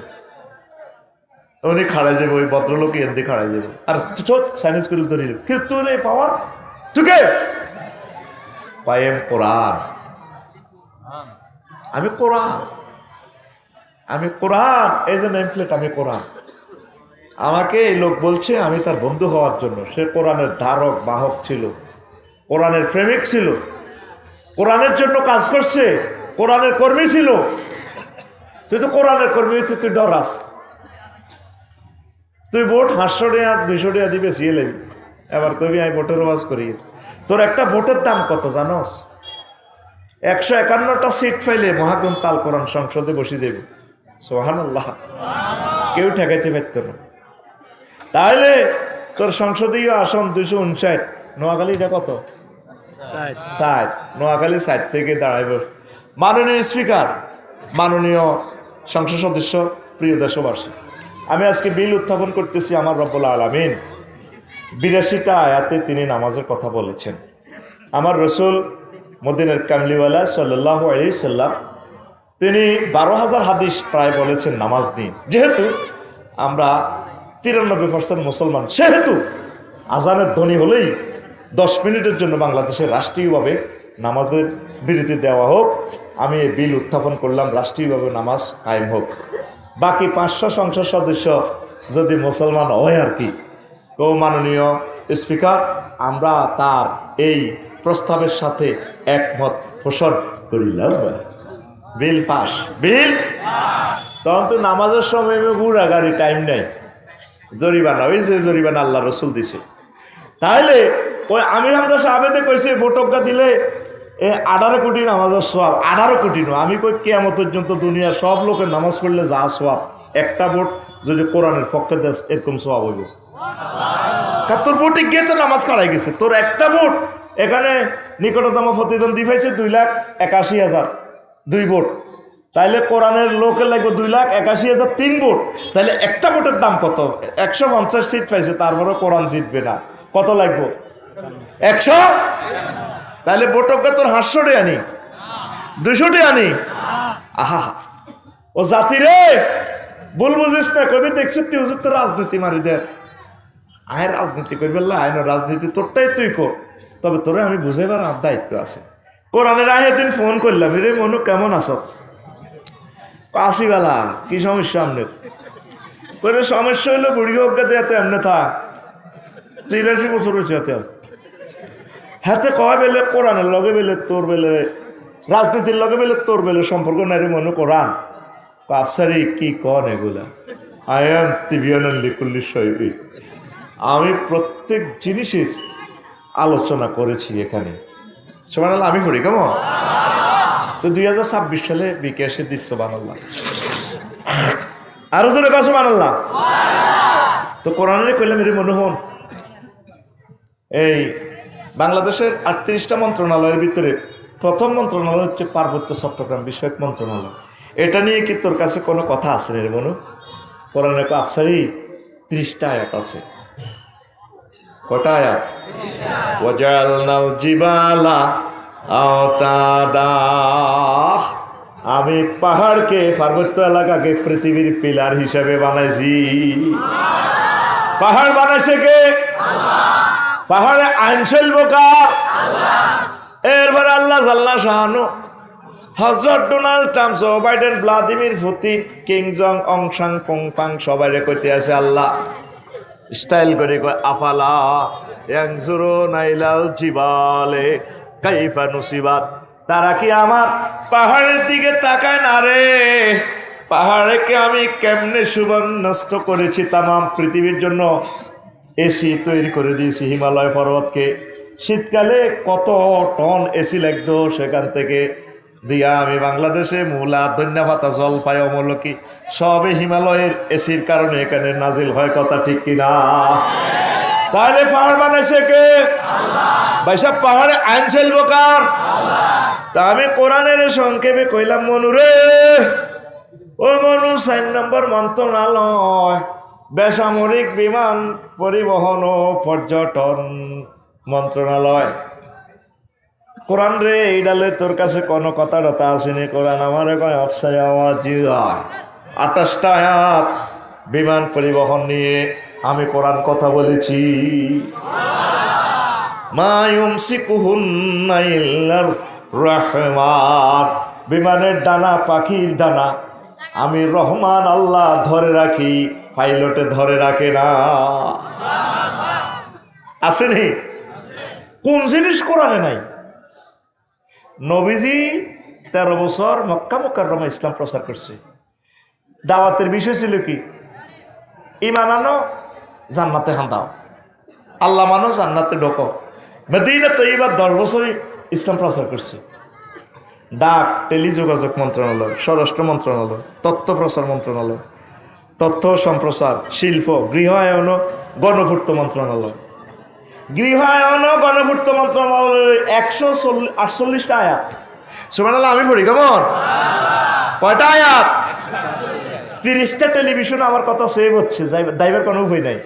উনি খাড়াই যাবে, ওই ভদ্রলোক এদি খাড়াই যাবে, আর চাইনিজ করে ধরে কিন্তু তুই পাওয়ার তুকে পায়েম কোরআন। আমি কোরআন, আমি কোরআন, এই যে নেম প্লেট, আমি কোরআন। আমাকে এই লোক বলছে আমি তার বন্ধু হওয়ার জন্য। সে কোরআনের ধারক বাহক ছিল, কোরআনের প্রেমিক ছিল, কোরআনের জন্য কাজ করছে, কোরআনের কর্মী ছিল। তুই তো কোরআনের কর্মী হইতে তুই ডরাস। তুই ভোট 500 টাকা 200 টাকা দিবে সিয়ে লাগবি, এবার কবি আমি ভোটের ওয়াজ করি। তোর একটা ভোটের দাম কত জানোস? 151টা সিট পাইলে মহাগুণ তাল কোরআন সংসদে বসে যাবে। সুবহানাল্লাহ, কেউ ঠেকাইতে পারত না। তাহলে তোর সংসদীয় আসন 259, নোয়াখালীটা কত? 60। নোয়াখালী 60 থেকে দাঁড়াইব। মাননীয় স্পিকার, মাননীয় সংসদ সদস্য, প্রিয় দেশবাসী, আমি আজকে বিল উত্থাপন করতেছি। আমার রব্বুল আলামিন 82টা আয়াতে তিনি নামাজের কথা বলেছেন। আমার রসুল মদিনার কামলিওয়ালা সাল্লাল্লাহু আলাইহি সাল্লাম তিনি 12,000 হাদিস প্রায় বলেছেন নামাজ নিয়ে। যেহেতু আমরা 93% মুসলমান, সেহেতু আজানের ধ্বনি হলেই 10 মিনিটের জন্য বাংলাদেশে রাষ্ট্রীয়ভাবে নামাজের বিরতি দেওয়া হোক। আমি এই বিল উত্থাপন করলাম, রাষ্ট্রীয়ভাবে নামাজ কায়েম হোক। বাকি 500 সংসদ সদস্য যদি মুসলমান হয় আর কি। তো মাননীয় স্পিকার, আমরা তার এই প্রস্তাবের সাথে একমত পোষণ করিলাম। বিল পাস, বিল। তখন তো নামাজের সময় ঘুরা গাড়ি টাইম নেই, জরিমানা, ওই যে জরিমানা আল্লাহ রসুল দিছে। তাহলে ওই আমির হামজা সাহেবেদে কইছে ভোটকা দিলে 18 কোটি নামাজের সোয়াব। 18 কোটি নয়, আমি কই কিয়ামত পর্যন্ত দুনিয়ার সব লোকের নামাজ পড়লে যা সোয়াব, একটা ভোট যদি কোরআনের পক্ষে দেশ এরকম সোয়াব হইব। তোর ভোটে গিয়ে তো নামাজ কাড়াই গেছে, তোর একটা ভোট এখানে নিকটতম প্রতিদ্বন্দ্বী পাইছে 2,81,000, 2 ভোট। তাইলে কোরআনের লোকের লাগবে 2,81,000, 3 ভোট। তাহলে একটা ভোটের দাম কত? 150 সিট পাইছে, তারপরে কোরআন জিতবে না। কত লাগবে? 100। তাহলে ভোটকে তোর 500 টাকা আনি, 200 টাকা আনি। আহা, ও জাতি রে, ভুল বুঝিস না। কবি দেখছি তুই হুজুর তো রাজনীতি মারি দে, আয় রাজনীতি করবে, আইন রাজনীতি তোরটাই তুই কর, তবে তোরে আমি বুঝাইবার আমার দায়িত্ব আছে। কোরআনের আয়ের দিন ফোন করলাম, রে মনু কেমন আছো? আসি বেলা, কি সমস্যা আপনার? করে সমস্যা হইলো বুড়ি হোক দেয়াতে এমনি থাক, 83 বছর হয়েছে হাতে। হাতে কয় বেলে কোরআনের লগে বেলে তোর বেলে, রাজনীতির লগে বেলে তোর বেলে সম্পর্ক নাই রে মনু কোরআন। আফসারি কি কন এগুলা? আই এম তিবিয়ানলি কুল্লি শৈবী। আমি প্রত্যেক জিনিসের আলোচনা করেছি এখানে। সুবহানাল্লাহ, আমি পড়ি কেমন? তো 2026 সালে বিকাশে দিস সুবহানাল্লাহ, আরো জোরে কাজ সুবহানাল্লাহ। তো কোরআনের কইলাম রে মনোহন, এই বাংলাদেশের 38টা মন্ত্রণালয়ের ভিতরে প্রথম মন্ত্রণালয় হচ্ছে পার্বত্য চট্টগ্রাম বিষয়ক মন্ত্রণালয়। এটা নিয়ে কি তোর কাছে কোনো কথা আছে রে মনু? কোরআনের আফসারি 30টা আয়াত আছে। কটা আয়াত? ওয়াজালনাল জিবালা আওতাদা, আমি পাহাড়কে, পার্বত্য এলাকাকে পৃথিবীর পিলার হিসাবে বানাইছি। পাহাড় বানাইছে কে? পাহাড়ে আইন চলবো কা? এরপরে আল্লাহ জাল্লা শাহানু, হযরত Donald Trump, Joe Biden, Vladimir Putin, কিং জং অং সাং ফং ফাং সবাই কইতে আছে আল্লাহ স্টাইল করে কয়, আফালা ইয়ানজুরুনা ইলাল জিবালে কাইফা নুসিবাত। তারা কি আমার পাহাড়ের দিকে তাকায় না রে? পাহাড়কে আমি কেমনে সুবর্ণ নষ্ট করেছি, তামাম পৃথিবীর জন্য এসি তৈরি করে দিয়েছি। হিমালয় পর্বতকে শীতকালে কত টন এসি লাগতো, সেখান থেকে দিয়া আমি বাংলাদেশে মূলা, ধন্যপাতা, জলপাই, অমলকি সবে হিমালয়ের এসির কারণে এখানে নাজিল হয়। কথা ঠিক কিনা? তাহলে পাহাড় বানাইছে কে? ভাই সব পাহাড়ে আইন চলবো কার? তা আমি কোরআনের সংক্ষেপে কইলাম, মনুরে ও মনু, 4 নম্বর মন্ত্রণালয় বেসামরিক বিমান পরিবহন ও পর্যটন মন্ত্রণালয়। কোরআন রে, এইডালে তোর কাছে কোনো কথা টথা আসেনি। কোরআন আমার কয় অফসাই আওয়াজ 28টা আয়াত বিমান পরিবহন নিয়ে আমি কোরআন কথা বলেছি। মা ইউমসিকুহুন্না ইল্লার রহমান, বিমানের ডানা পাখির ডানা আমি রহমান আল্লাহ ধরে রাখি, পাইলটে ধরে রাখে না। আসেনি? কোন জিনিস কোরআনে নাই? নবীজি 13 বছর মক্কা মুকাররমা ইসলাম প্রচার করছে। দাওয়াতের বিষয় ছিল কি? ঈমান আনো, জান্নাতে হাঁদাও, আল্লাহ মানো, জান্নাতে ঢোকো। মদিনা তৈয়বা 10 বছর ইসলাম প্রচার করছে। ডাক, টেলিযোগাযোগ মন্ত্রণালয়, স্বরাষ্ট্র মন্ত্রণালয়, তথ্য প্রচার মন্ত্রণালয়, তথ্য সম্প্রচার, শিল্প, গৃহায়ন, গণপূর্ত মন্ত্রণালয়, গৃহায়ন গণপূর্ত মন্ত্রণালয়ের 148টা আয়াত। সুবহানাল্লাহ, আমি পড়ি কেমন? কয়টা আয়াত? 30টা টেলিভিশন আমার কথা সেভ হচ্ছে, দাইবার কোনো উপায় নাই।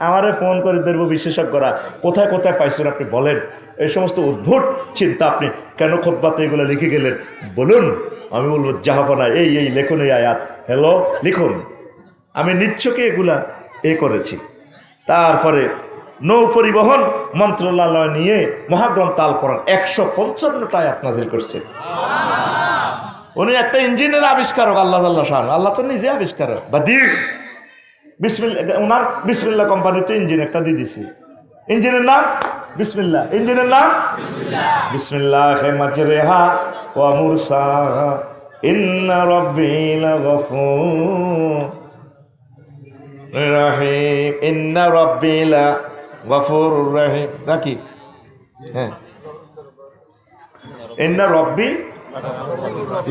আমারে ফোন করে দেবো বিশেষজ্ঞরা, কোথায় কোথায় পাইছেন আপনি বলেন। এই সমস্ত উদ্ভট চিন্তা আপনি কেন খুতবাতে এগুলো লিখে গেলেন বলুন। আমি বলবো জাহাপনা, এই লেখুন, এই আয়াত, হ্যালো লিখুন। আমি নিচ্ছকে এগুলা করেছি। তারপরে নৌ পরিবহন মন্ত্রণালয় নিয়ে মহাগ্রন্থ আল কোরআন 155টা আয়াত নাজিল করছে। উনি একটা ইঞ্জিনের আবিষ্কারক, আল্লাহ শান, আল্লাহ তো নিজে আবিষ্কারক। বা দিক বিসমিল্লাহ, ওনার বিসমিল্লাহ কোম্পানিতে ইঞ্জিন একটা দিয়ে দিছি। ইঞ্জিনের নাম বিসমিল্লাহ। ইঞ্জিনের নাম বিসমিল্লাহ মাজরিহা ওয়া মুরসাহা ইন্না রাব্বি লাগফুর রাহিম। ইন্না রাব্বি লাগফুরুর রাহিম নাকি? হ্যাঁ, ইন্না রাব্বি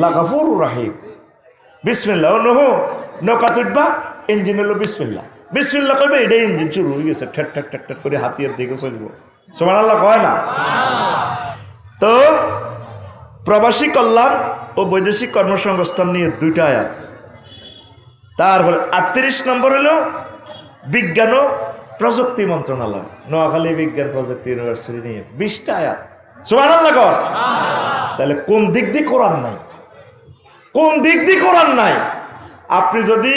লাগফুরুর রাহিম। বিসমিল্লাহ। নহু নৌকা তুলবা, ইঞ্জিন হলো বিসমিল্লাহ। বিসমিল্লাহ কইবে, এটাই ইঞ্জিন শুরু হয়ে গেছে, ঠেট ঠেট ঠেট ঠেট করে হাতিয়ার দিকে চলবো। সুবহানাল্লাহ কয় না? তো প্রবাসী কল্যাণ ও বৈদেশিক কর্মসংস্থান নিয়ে 2টা আয়াত। তারপরে 38 নম্বর হলো বিজ্ঞান ও প্রযুক্তি মন্ত্রণালয়, নোয়াখালী বিজ্ঞান প্রযুক্তি ইউনিভার্সিটি নিয়ে 20টা আয়াত। সুবহানাল্লাহ কর। তাহলে কোন দিক দিয়ে কোরআন নাই? কোন দিক দিয়ে কোরআন নাই? আপনি যদি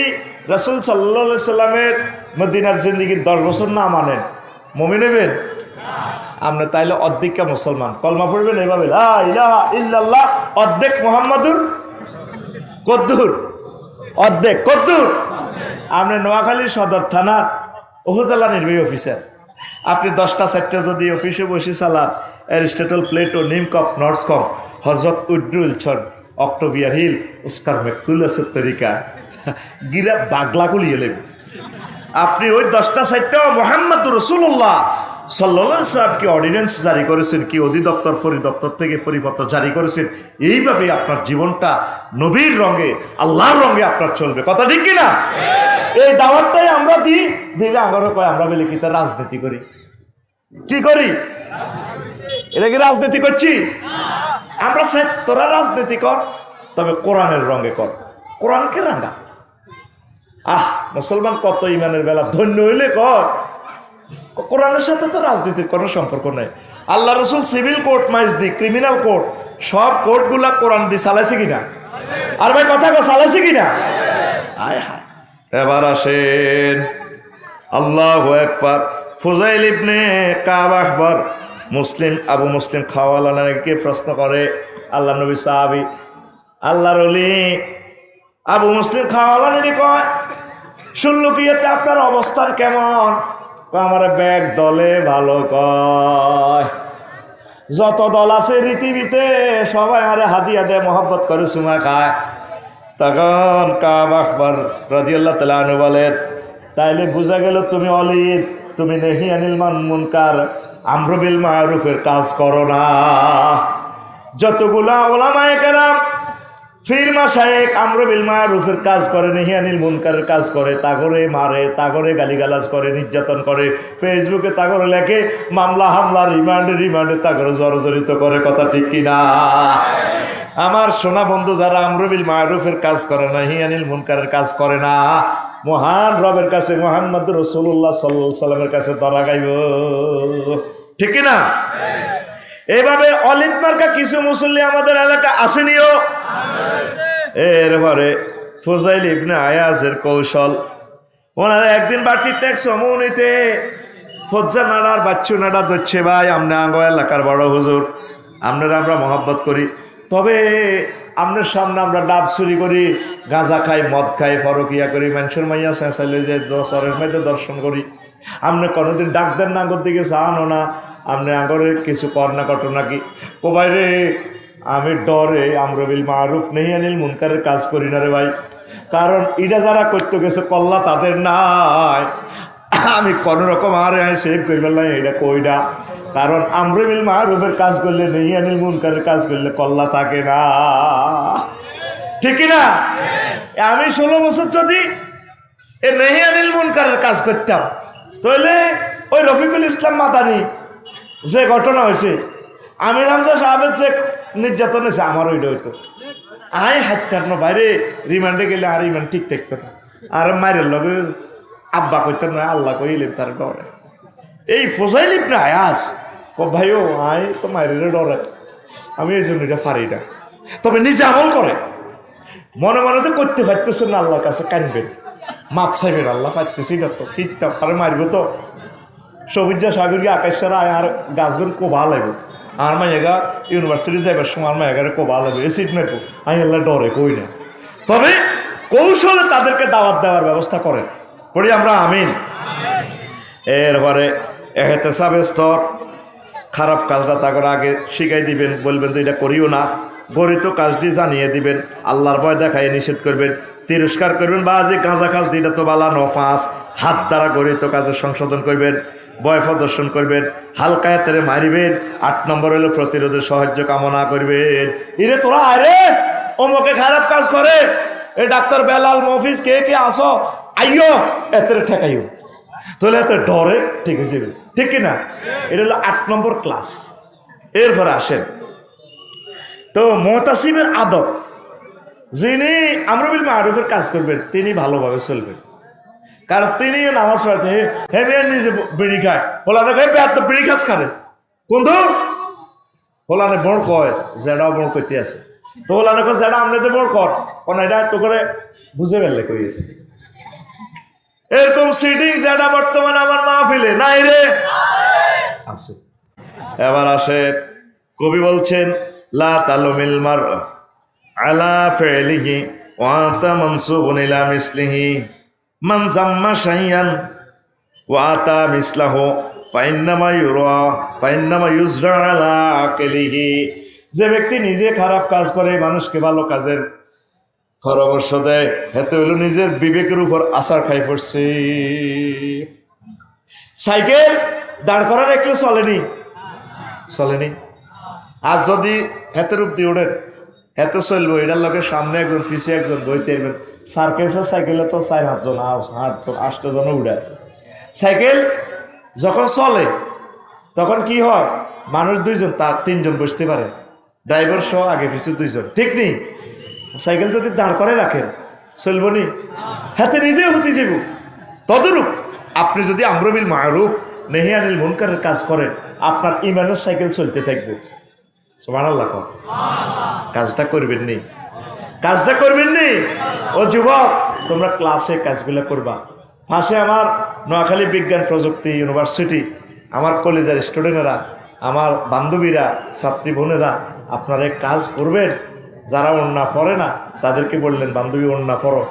রাসূল সাল্লাল্লাহু আলাইহি সাল্লামের মদিনার জিন্দেগির 10 বছর না মানেন, মুমিন হইবেন? আপনি তাইলে অর্ধেক মুসলমান। কলমা পড়বেন এভাবে, লা ইলাহা ইল্লাল্লাহ, অর্ধেক মুহাম্মাদুর কদ্দুর, অর্ধেক কদ্দুর। আপনি নোয়াখালী সদর থানার উপজেলা নির্বাহী অফিসার, আপনি 10টা 4টা যদি অফিসে বসে চালান, অ্যারিস্টটল, প্লেটো, নিমকপ, নর্সকম, হজরত উড্রুলছন, অক্টোবিয়ার হিল, উস্কার মেকুলাসের তরিকা গিরা বাগলা গুলিয়ে নেব। আপনি ওই 10টা 4টা মুহাম্মদুর রাসূলুল্লাহ সাল্লাল্লাহু আলাইহি ওয়াসাল্লাম কি অর্ডিন্যান্স জারি করেছেন, কি অধিদপ্তর পরিদপ্তর থেকে পরিপত্র জারি করেছেন, এইভাবে আপনার জীবনটা নবীর রঙে, আল্লাহর রঙে আপনার চলবে। কথা ঠিক কিনা? এই দাওয়াতটাই আমরা দিলে আমারও কয় আমরা বলি কি, তার রাজনীতি করি। কি করি? এটা কি রাজনীতি করছি? আমরা চাই তোরা রাজনীতি কর, তবে কোরআনের রঙে কর, কোরআনকে রাঙা। মুসলমান কত ইমানের বেলা, ধন্য হইলে কর। কোরআনের সাথে তো রাজনীতির কোনো সম্পর্ক নেই। আল্লাহ রসুল civil court, Maijdee, criminal court, সব কোর্টগুলা কোরআন দিয়ে চালাইছে কিনা? আর ভাই কথা চালাইছে কিনা? আয় হায়। এবার আসেন, আল্লাহু আকবার। ফুজাইল ইবনে কাব আখবর মুসলিম, আবু মুসলিম খাওয়ালাকে প্রশ্ন করে, আল্লাহ নবী সাহাবী, আল্লাহর ওলি আবু মুসলিম খাওয়ালানি কয়, সুল্লুকিয়াতে আপনার অবস্থান কেমন? আমার ব্যাগ দলে ভালো। কয় যত দল আছে পৃথিবীতে সবাই আমারে হাদিয়া দেয়, মহব্বত করে, চুমা খায়। তখন কাব আখবার রাদিয়াল্লাহু তাআলা আনহু বলেন, তাইলে বোঝা গেল তুমি অলিদ, তুমি নেহি আনিল মুনকার, আমর বিল মারুফের কাজ করো না। যতগুলা ওলামায়ে কেরাম ফির মাশায়েখ আমর বিল মারুফের কাজ করে, নেহি আনিল মুনকারের কাজ করে, তাগরে মারে, তাগরে গালিগালাজ করে, নির্যাতন করে, ফেসবুকে তাগরে লেখে, মামলা হামলা, রিমান্ডে তাগরে জর্জরিত করে। কথা ঠিক কিনা? আমার সোনা বন্ধু, যারা আমর বিল মারুফের কাজ করে না, নেহি আনিল মুনকারের কাজ করে না, মহান রবের কাছে, মুহাম্মদ রাসূলুল্লাহ সাল্লাল্লাহু আলাইহি সাল্লামের কাছে ধরা গাইব। ঠিক কিনা? এইভাবে অলিদ মার্কা কিছু মুসল্লি আমাদের এলাকা আসেনিও। এরপরে ফুজাইল ইবনে আয়াজের কৌশল, ওনারা একদিন বাটির ট্যাক্স অমৌনিতে ফজ্জা নাড়ার বাচ্চু নাড়া ধরছে, ভাই আমরা আঙ্গ এলাকার বড় হুজুর, আপনারা আমরা মহব্বত করি, তবে আপনার সামনে আমরা ডাব চুরি করি, গাঁজা খাই, মদ খাই, ফরকিয়া করি, মানুষের মাইয়া চেঁচাইলে যে চরের মধ্যে দর্শন করি, আপনি কোনোদিন ডাক দেন না, আগর দিকে চানো না, আপনি আগরে কিছু কর না কটো নাকি? ও বাইরে আমি ডরে আমর বিল মারুফ নেহি আনিল মুনকারের কাজ করি না রে ভাই, কারণ এটা যারা করতে গেছে কল্লা তাদের নাই, আমি কোন রকম আর সেভ করি ফেললাম এটা কইডা, কারণ আমর বিল মারুফের কাজ করলে, নেহি আনিল মুনকারের কাজ করলে কল্লা থাকে না। ঠিক না? আমি 16 বছর যদি এ নেহি আনিল মুনকারের কাজ করতাম, তাহলে ওই রফিকুল ইসলাম মাদানি যে ঘটনা হয়েছে, আমির হামজা সাহেবের যে নির্যাতন হয়েছে, আমার ওইটা হইতো, আই হাত্তার না বাইরে, রিমান্ডে গেলে আর ইমান ঠিক থাকতো না, আর মায়ের লগে আব্বা কইতেন না, আল্লাহ কইলেন তার ডরে। এই ফুজাইল ইবনে আয়াজ ও ভাইও, আই তো মায়ের ডরে, আমি এই জন্য এটা পারি না, তবে নিজে আমল করে, মনে মনে তো করতে পারতেছেন না, আল্লাহর কাছে কানবেন, মাপ চাইবেন, আল্লাহ পারতেছি না তো, কিতাব পারে মারব তো, সবুজা সাগরকে আকাশ ছাড়া আর গাছগুলো কোবা লাগবে, আর মাইগা ইউনিভার্সিটি যাইবার সময় আর মাইগারে কোবা লাগবে, এ সিট নেবো, আমি আল্লাহ ডরে কই না, তবে কৌশলে তাদেরকে দাওয়াত দেওয়ার ব্যবস্থা করেন, পড়ি আমরা আমিন। এরপরে এহতেসাবের স্তর, খারাপ কাজটা তাকে আগে শিখাই দিবেন, বলবেন তো এটা করিও না, গরিত কাজটি জানিয়ে দিবেন, আল্লাহর ভয় দেখাই নিষেধ করবেন, তিরস্কার করবেন, বা যে গাঁজা কাজ দিটা তো বালা নফাস, হাত দ্বারা গরিত কাজের সংশোধন করবেন, ভয় প্রদর্শন করবেন, হালকায়াতেরে মারিবেন, 8 নম্বর হলো প্রতিরোধের সাহায্য কামনা করবেন। ইরে তোরা আরে অমুকে খারাপ কাজ করে, এ ডাক্তার বেলাল মফিজ কে কে আসো, আইও এতে ঠেকাইও, তাহলে এত ডরে ঠিক হয়ে যাবে। ঠিক কিনা? এটা হলো 8 নম্বর ক্লাস। এরপরে আসেন তো মুতাসিবের আদব, যিনি আমর বিল মারুফের কাজ করবেন তিনি ভালোভাবে চলবেন, কারণ তিনি নামাজ পড়াতে হেমে নিজে বিড়ি খায়, হোলানে তো বিড়ি খাস খারে কোনধু হোলানে বড় কয়, জেডাও বড় করতে আছে, তো হোলানে কয় জেডা আমরাতে বড় কর, কোন এটা তো করে বুঝে ফেললে কইছে। এরকম সিটিং যেটা বর্তমানে আমার মাহফিলে নাই রে, আছে। এবার আসে কবি বলছেন, লা তালুমিল মার আলা ফিলিহি ওয়া আতা মানসুবুন ইলা মিসলিহি, মান জাম্মা শাইয়ান ওয়া আতা মিসলাহু ফাইন্নামা ইউরা ফাইন্নামা ইউজরা আলা আকিলিহি। যে ব্যক্তি নিজে খারাপ কাজ করে, মানুষকে ভালো কাজের পরামর্শ দেয়, হেতে হইল নিজের বিবেকের উপর আছাড় খাই পড়ছে। সাইকেল দাঁড় করা রাখলে চলেনি, আর যদি হেতের রূপ দিয়ে ওঠেন হেতে চলবো, এটার লোকে সামনে একজন পিছিয়ে একজন বইতে এরবেন। সার্কেসের সাইকেলে তো 4-8 জন 8 জন উঠে আছে। সাইকেল যখন চলে তখন কি হয়, মানুষ 2 জন তার 3 জন বসতে পারে, ড্রাইভার সহ আগে পিছিয়ে 2 জন, ঠিক নেই? সাইকেল যদি দাঁড় করে রাখেন চলব নি, হাতে নিজেও হতে যাব। তদরূপ আপনি যদি আমর বিল মারুফ নেহি আনিল মুনকারের কাজ করেন, আপনার ইমানের সাইকেল চলতে থাকবে। সুবহানাল্লাহ। কাজটা করবেন নি ও যুবক, তোমরা ক্লাসে কাজগুলো করবা। পাশে আমার নোয়াখালী বিজ্ঞান প্রযুক্তি ইউনিভার্সিটি, আমার কলেজের স্টুডেন্টেরা, আমার বান্ধবীরা, ছাত্রী বোনেরা, আপনারা কাজ করবেন। যারা ওড়না পরে না তাদেরকে বললেন, বান্ধবী ওড়না পরো,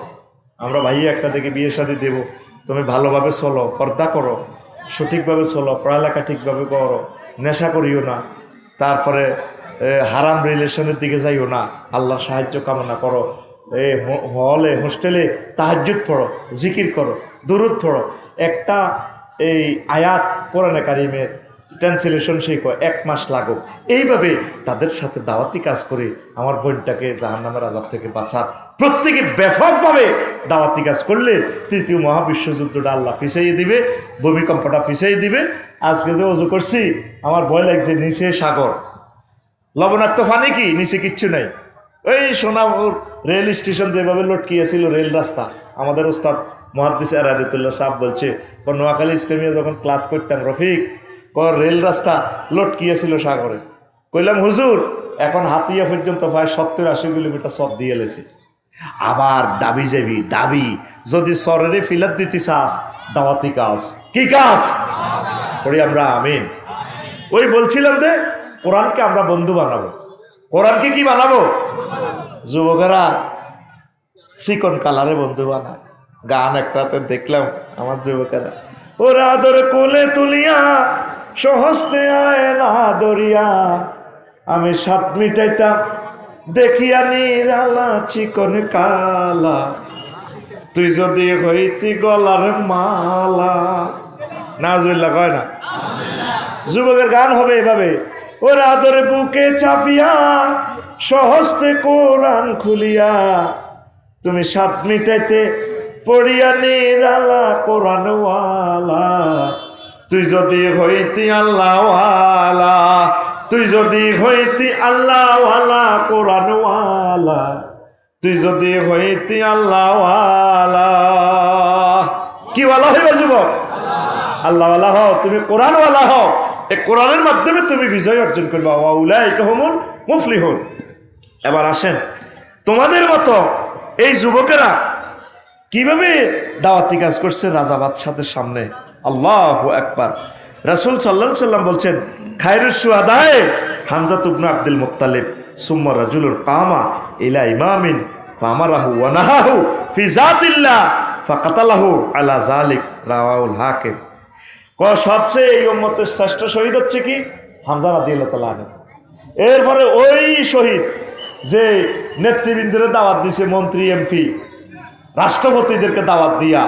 আমরা ভাইয়া একটা থেকে বিয়ে শাদী দেবো, তুমি ভালোভাবে চলো, পর্দা করো, সঠিকভাবে চলো, পড়ালেখা ঠিকভাবে করো, নেশা করিও না, তারপরে হারাম রিলেশনের দিকে যাইও না, আল্লাহর সাহায্য কামনা করো, হলে হোস্টেলে তাহাজ্জুদ পড়ো, জিকির করো, দুরুদ পড়ো, একটা এই আয়াত কোরআনে কারিমের ট্রান্সলেশন শিখো, 1 মাস লাগুক। এইভাবে তাদের সাথে দাওয়াতি কাজ করে আমার বোনটাকে জাহান্নামের আযাব থেকে বাঁচার প্রত্যেকে ব্যাপকভাবে দাওয়াতি কাজ করলে তৃতীয় মহাবিশ্বযুদ্ধটা আল্লাহ পিছাইয়ে দিবে, ভূমিকম্পটা পিছাইয়ে দিবে। আজকে যে অজু করছি আমার ভয় লাগছে, নিচে সাগর, লবণাক্ত পানি, কি নিচে কিচ্ছু নাই। ওই সোনাপুর রেল স্টেশন যেভাবে লটকিয়েছিল রেল রাস্তা, আমাদের ওস্তাদ মুহাদ্দিস এরাদুল্লাহ সাহেব বলছে, নোয়াখালী ইসলামিয়া যখন ক্লাস করতাম, রফিক রেল রাস্তা লটকিয়েছিল সাগরে। কইলাম হুজুর এখন হাতিয়া পর্যন্ত প্রায় 70-80 কিলোমিটার সব দিয়ে এলেছে। আবার ডাবি যাবি, ডাবি যদি সরেরে ফিলাত দিতে চাস, দাওয়াতি কাজ, কি কাজ করি আমরা। আমিন। ওই বলছিলাম যে কোরআনকে আমরা বন্ধু বানাবো। কোরআনকে কি বানাবো? যুবকেরা চিকন কালারে বন্ধু বানায়। গান একটাতে দেখলাম আমার যুবকেরা, ওরা আদর কোলে তুলিয়া সহস্তে আয় না দরিয়া, আমি সাত মিটাইতাম দেখিয়া নিরালা চিকন কালা, তুই যদি হইতি গলার মালা। নাজুবিল্লাহ কয় না? যুবকের গান হবে এভাবে, ওরা আদরে বুকে চাপিয়া সহস্তে কোরআন খুলিয়া, তুমি সাত মিটাইতে পড়িয়া নিরালা কোরআনওয়ালা, তুই যদি হইতি আল্লাহওয়ালা, তুই যদি হইতি আল্লাহওয়ালা কোরআনওয়ালা, তুই যদি হইতি আল্লাহওয়ালা। কি ওয়ালা হইবে যুবক? আল্লাহওয়ালা হও, তুমি কোরআনওয়ালা হও। এই কোরআনের মাধ্যমে তুমি বিজয় অর্জন করবে। ওয়াউলাইকা হুমুল মুফলিহুন। এবার আসেন, তোমাদের মতো এই যুবকেরা কিভাবে দাওয়াতি কাজ করছে রাজা বাদশাদের সামনে। আল্লাহু আকবার। রাসূল সাল্লাল্লাহু আলাইহি সাল্লাম বলছেন, খায়রুশ শুহাদায়ে হামজা ইবনে আব্দুল মুত্তালিব সুম্মা রাজুলুন কামা ইলা ইমামিন ফামারাহু ওয়া নাহাহু ফি যাতিল্লাহ ফাকাতালাহু আলা যালিক, রাওয়াহুল হাকিম। সবচেয়ে এই উম্মতের শ্রেষ্ঠ শহীদ হচ্ছে কি? হামজা রাদিয়াল্লাহু তাআলা আনহু। এরপরে ওই শহীদ যে নেতৃবৃন্দের দাওয়াত দিছে, মন্ত্রী, এমপি, রাষ্ট্রপতিদেরকে দাওয়াত দিয়া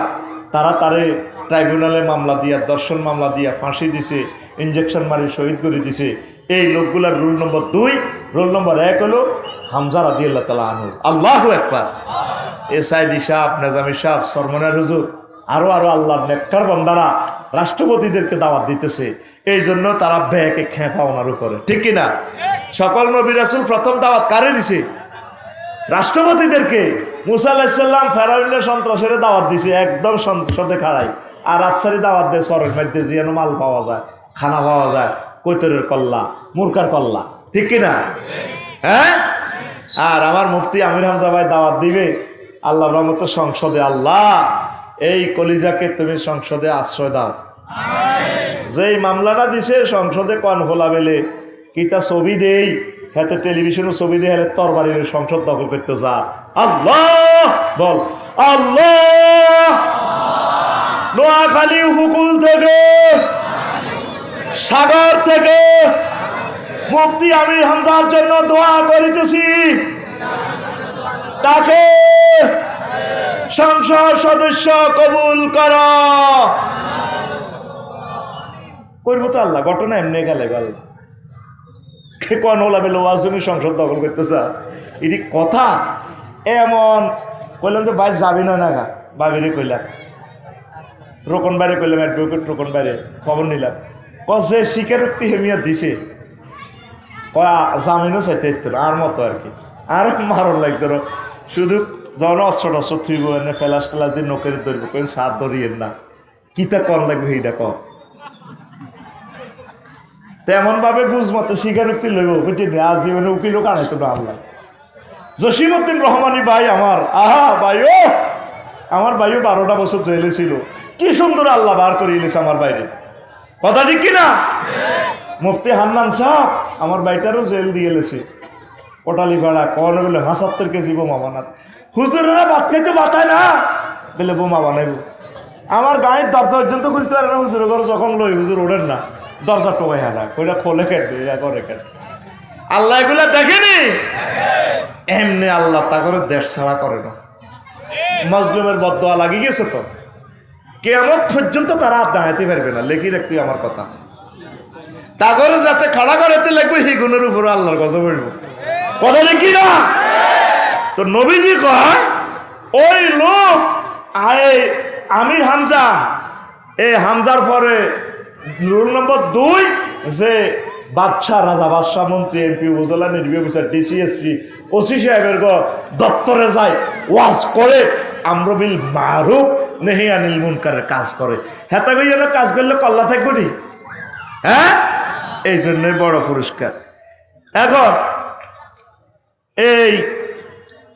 তারে ট্রাইব্যুনালে মামলা দিয়া, দর্শন মামলা দিয়া ফাঁসি দিছে, ইঞ্জেকশন মারি শহীদ করে দিছে। এই লোকগুলার রুল নম্বর 2, রোল নম্বর 1 হলো হামজা রাদিয়াল্লাহু তাআলা আনহু। আল্লাহু আকবার। এসআইডি সাহেব, নেজামি সাহেব, সরমনার হুজুর, আরো আল্লাহর নেককার বান্দারা রাষ্ট্রপতিদেরকে দাওয়াত দিতেছে। এই জন্য তারা ব্যাকে খেপা ওনার উপরে, ঠিক কিনা? সকল নবী রাসূল প্রথম দাওয়াত কারে দিছে? রাষ্ট্রপতিদেরকে। মুসা আলাইহিস সালাম ফেরাউনের সন্ত্রাসের দাওয়াত দিছে, একদম সংসদে খাড়াই। আর আফসারি দাওয়াত দেয় সরের মধ্যে, যেন মাল পাওয়া যায়, খানা পাওয়া যায়, কৈতরের কল্লা, মুরকার কল্লা, ঠিক কিনা? হ্যাঁ। আর আমার মুফতি আমির হামজা ভাই দাওয়াত দিবে আল্লাহর রহমতে সংসদে। আল্লাহ এই কলিজাকে তুমি সংসদে আশ্রয় দাও। যেই মামলাটা দিছে সংসদে কন হোলা বেলে কিতা ছবি দেই, হাতে টেলিভিশনে ছবি দিয়ে হেলে তরবারির সংসদ দখল করতে যা। আল্লাহ বল, আল্লাহ। নোয়াখালী উপকূল থেকে, সাগর থেকে মুফতি আমির হামজার জন্য দোয়া করিতেছি, তাকে সংসদ সদস্য কবুল করা। করবো তো আল্লাহ, ঘটনা এমনি গেলে গেল। কোন ওলা বেলে ওয়াজনী সংসদ দখল করতেছে, এটি কথা এমন। কইলাম যে ভাই যাবি না না, বাবিরে কইলাম, রোকন বাইরে কইলাম, অ্যাডভোকেট রোকন বাইরে খবর নিলাম, যে স্বীকারোক্তি হেমিয়া দিছে, জামিনও চাইতে আর মতো আর কি, আর মারণ লাগতো। শুধু যখন অস্ত্র টস্ত্র থুইব, এনে ফেলাস টেলাস দিয়ে নকের ধরব, কেন সার ধরিয়েন না, কিতা কর লাগবে সেইটা কর। তেমন ভাবে বুঝমতো স্বীকারোক্তি লইব, বুঝলি? আর জীবনে উকিলও কানাইতো না আল্লাহ। জসিমউদ্দিন রহমানী ভাই আমার, আহা ভাইও, আমার ভাইও 12টা বছর জেলে ছিল। কি সুন্দর আল্লাহ বার করে এনেছে আমার বাইরে, কথা ঠিক কিনা? মুফতি হান্নান সাহেব আমার বাইটারও জেল দিয়ে এলেছে, কোটালি ভাড়া কন বলে 75 কেজি বোমা বানাত। হুজুরেরা ভাত খাইতে বাতায় না বলে বোমা বানাইব। আমার গায়ের দরজা পর্যন্ত খুলতে পারে না হুজুর ঘর যখন লই হুজুর ওঠেন না দরজা টোকাই হারা ওইটা খোলে কেটে এরা করে কেন আল্লাহ এগুলা দেখেনি এমনি আল্লাহ তা করে দেশ ছাড়া করে না মজলুমের বদদোয়া লাগিয়ে গেছে তো কিয়ামত পর্যন্ত তারা আর দাঁড়াতে পারবে না লেখি রাখবি আমার কথা তা করে যাতে খাড়া করাতে লাগবে সেই গুণের উপরে আল্লাহর গজব হইব কথা দেখি না তো নবীজি কয় ওই লোক আমির হামজা এই হামজার পরে রুল নম্বর 2 যে বাদশাহ রাজা বাদশাহ মন্ত্রী এমপি উপজেলা নির্বাহী অফিসার ডিসিএসপি ওসি সাহেবের দপ্তরে যায় ওয়াজ করে আমর বিল মারুফ নেহি আনিল মুনকারের কাজ করে হেতা যেন কাজ করলে কল্লা থাকবো নি হ্যাঁ এই জন্যই বড় পুরস্কার এখন এই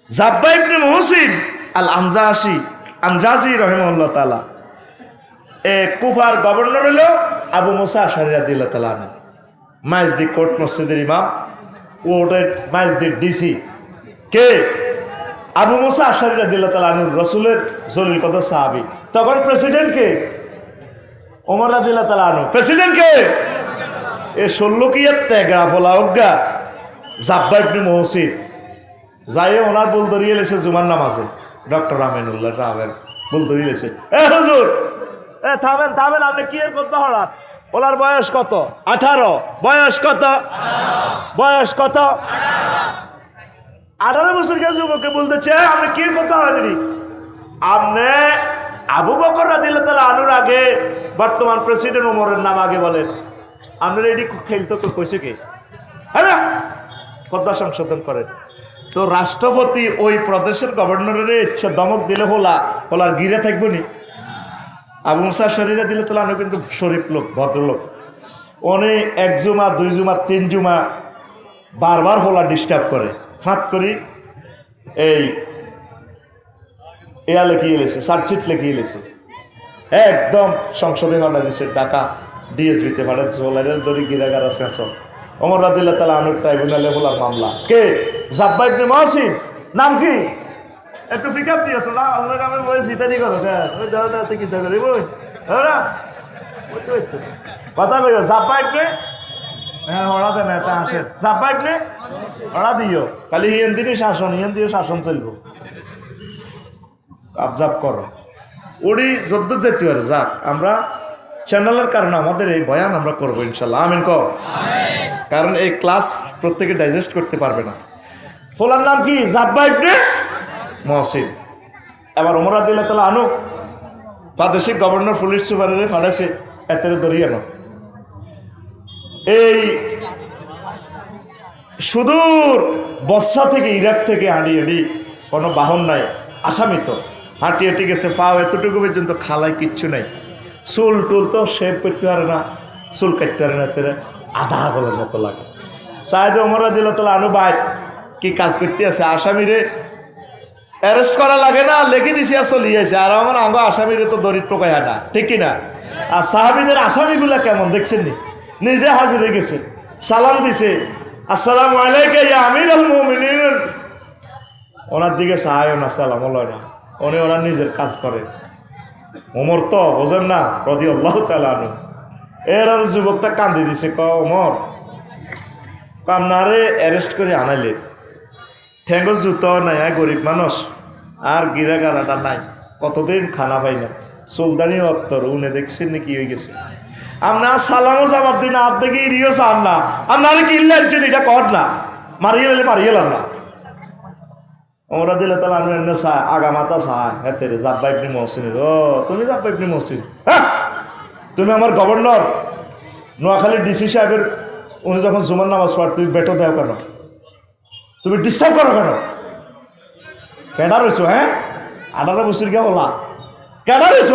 জাব্বা ইবনে মুহসিন আল আনজাজি রাহিমাহুল্লাহ তাআলা কুফার গভর্নর হলো আবু মুসা আশআরী রাদিয়াল্লাহু তাআলা আনহু মাইজদি কোর্ট মসজিদের ইমাম ওদের মাইজদি ডিসি কে আবু মুসা আশআরী রাদিয়াল্লাহু তাআলা আনহু রাসূলের জলিল কদর সাহাবী তখন প্রেসিডেন্ট কে ওমর রাদিয়াল্লাহু তাআলা আনহু প্রেসিডেন্ট কে এ 16 কি তেগড়া ফলা অজ্ঞা জাব্বা ইবনে মুহসিন যাই ওনার বুল ধরিয়ে লেছে জুমার নামাজে ডক্টর আমিনুল্লাহ সাহেবের বুল ধরিয়ে লেছে হুজুর থামেন আপনি কি এর কথা হঠাৎ ওনার বয়স কত 18 বয়স কত 18 বছর কে যুবককে বলতেছে আপনি কি কথা হলেনি আপনি আবু বকর রাদিয়াল্লাহু তাআলা আনহুর আগে বর্তমান প্রেসিডেন্ট ওমরের নাম আগে বলেন আপনারা এটি খেলতে তো কইছে কে হ্যাঁ কথা সংশোধন করেন তো রাষ্ট্রপতি ওই প্রদেশের গভর্নরের ইচ্ছা দমক দিলে হোলার গিরে থাকবো নি আবু মুসা শরীরে দিলে তোলা আনো কিন্তু শরীফ লোক ভদ্রলোক উনি 1 জুমা 2 জুমা 3 জুমা বারবার হোলা ডিস্টার্ব করে ফাঁক করি এই এয়া লেখিয়ে এলেছে সার্চিট লেখিয়ে এলেছে একদম সংসদে ভাড়া দিচ্ছে ঢাকা ডিএসবিতে ভাড়া দিচ্ছে হোলারের দড়ি গিরাগারা শেষ ওমর রাদিয়াল্লাহু তাআলা আনহুর ট্রাইব্যুনালে হোলার মামলা কে জাব্বা ইবনে মুহসিন নাম কি একটু পিকআপ দিও তো না আমরা আমি বলেছি এটা ঠিক আছে ওই ধরনের কি দেখো রে বই হ্যাঁ কথা কইও জাব্বা ইবনে হ্যাঁ ওরা দেন এটা আসে জাব্বা ইবনে ওরা দিও খালি হিন্দি শাসন চলবো আবজাব করো ওড়ি যদ্দ যেতে পারে যাক আমরা চ্যানেলের কারণে আমাদের এই বয়ান আমরা করবো ইনশাল্লাহ আমিন কও কারণ এই ক্লাস প্রত্যেকে ডাইজেস্ট করতে পারবে না ফলার নাম কি জাব্বা ইবনে মুহসিন এবার ওমর রাদিয়াল্লাহু তাআলা আনহু প্রাদেশিক গভর্নর পুলিশ সুপারে ফাড়াইছে এতেরে ধরিয়ে আনো এই সুদূর বসরা থেকে ইরাক থেকে হাঁড়ি কোনো বাহন নাই আসামি তো হাঁটি গেছে পাও এতটুকু পর্যন্ত খালায় কিচ্ছু নাই চুল টুল তো শেভ করতে পারে না চুল কাটতে পারে না তেরে আধা গলের মতো লাগে সাহেদ ওমর রাদিয়াল্লাহু তাআলা আনহু ভাই কি কাজ করতে আছে আসামিরে অ্যারেস্ট করা লাগে না লেখে দিছি আর চলিয়েছে আর আমার আঙ্গো আসামিরে তো দরিদ্র কয় হাঁটা ঠিক কিনা আর সাহাবিদের আসামিগুলা কেমন দেখছেন নি নিজে হাজির হয়ে গেছে সালাম দিছে আসসালামু আলাইকা ইয়া আমিরুল মুমিনিন ওনার দিকে সাহায় না সালাম হলো না উনি ওনার নিজের কাজ করে ওমর তো বোঝেন না রাদিয়াল্লাহু তাআলা আনহু এর আর যুবকটা কান্দি দিছে ওমর আপনারে অ্যারেস্ট করে আনাইলে ঠেঙ্গো জুতো নাই গরিব মানুষ আর গিরা গারাটা নাই কতদিন খানা পাই না সুলতানি অত্তর উনি দেখছেন নাকি হয়ে গেছে আপনার সালামও জবাব দিন আর দেখি ইরিও চান না আপনারা কি ইল্লাচ্ছেন এটা কর না মারিয়ে না ওমর রাদিয়াল্লাহু তাআলা আনহু এনে চায় আগা মাথা চায় হেতে জাব্বা ইবনে মুহসিনের তুমি জাব্বা ইবনে মুহসিন হ্যাঁ তুমি আমার গভর্নর নোয়াখালী ডিসি সাহেবের উনি যখন জুমার নামাজ পড় তুমি বেটো দেও কেন তুমি ডিস্টার্ব করো কেন কেডা রয়েছো হ্যাঁ 18 বছর গিয়ে বলা কেডা রয়েছ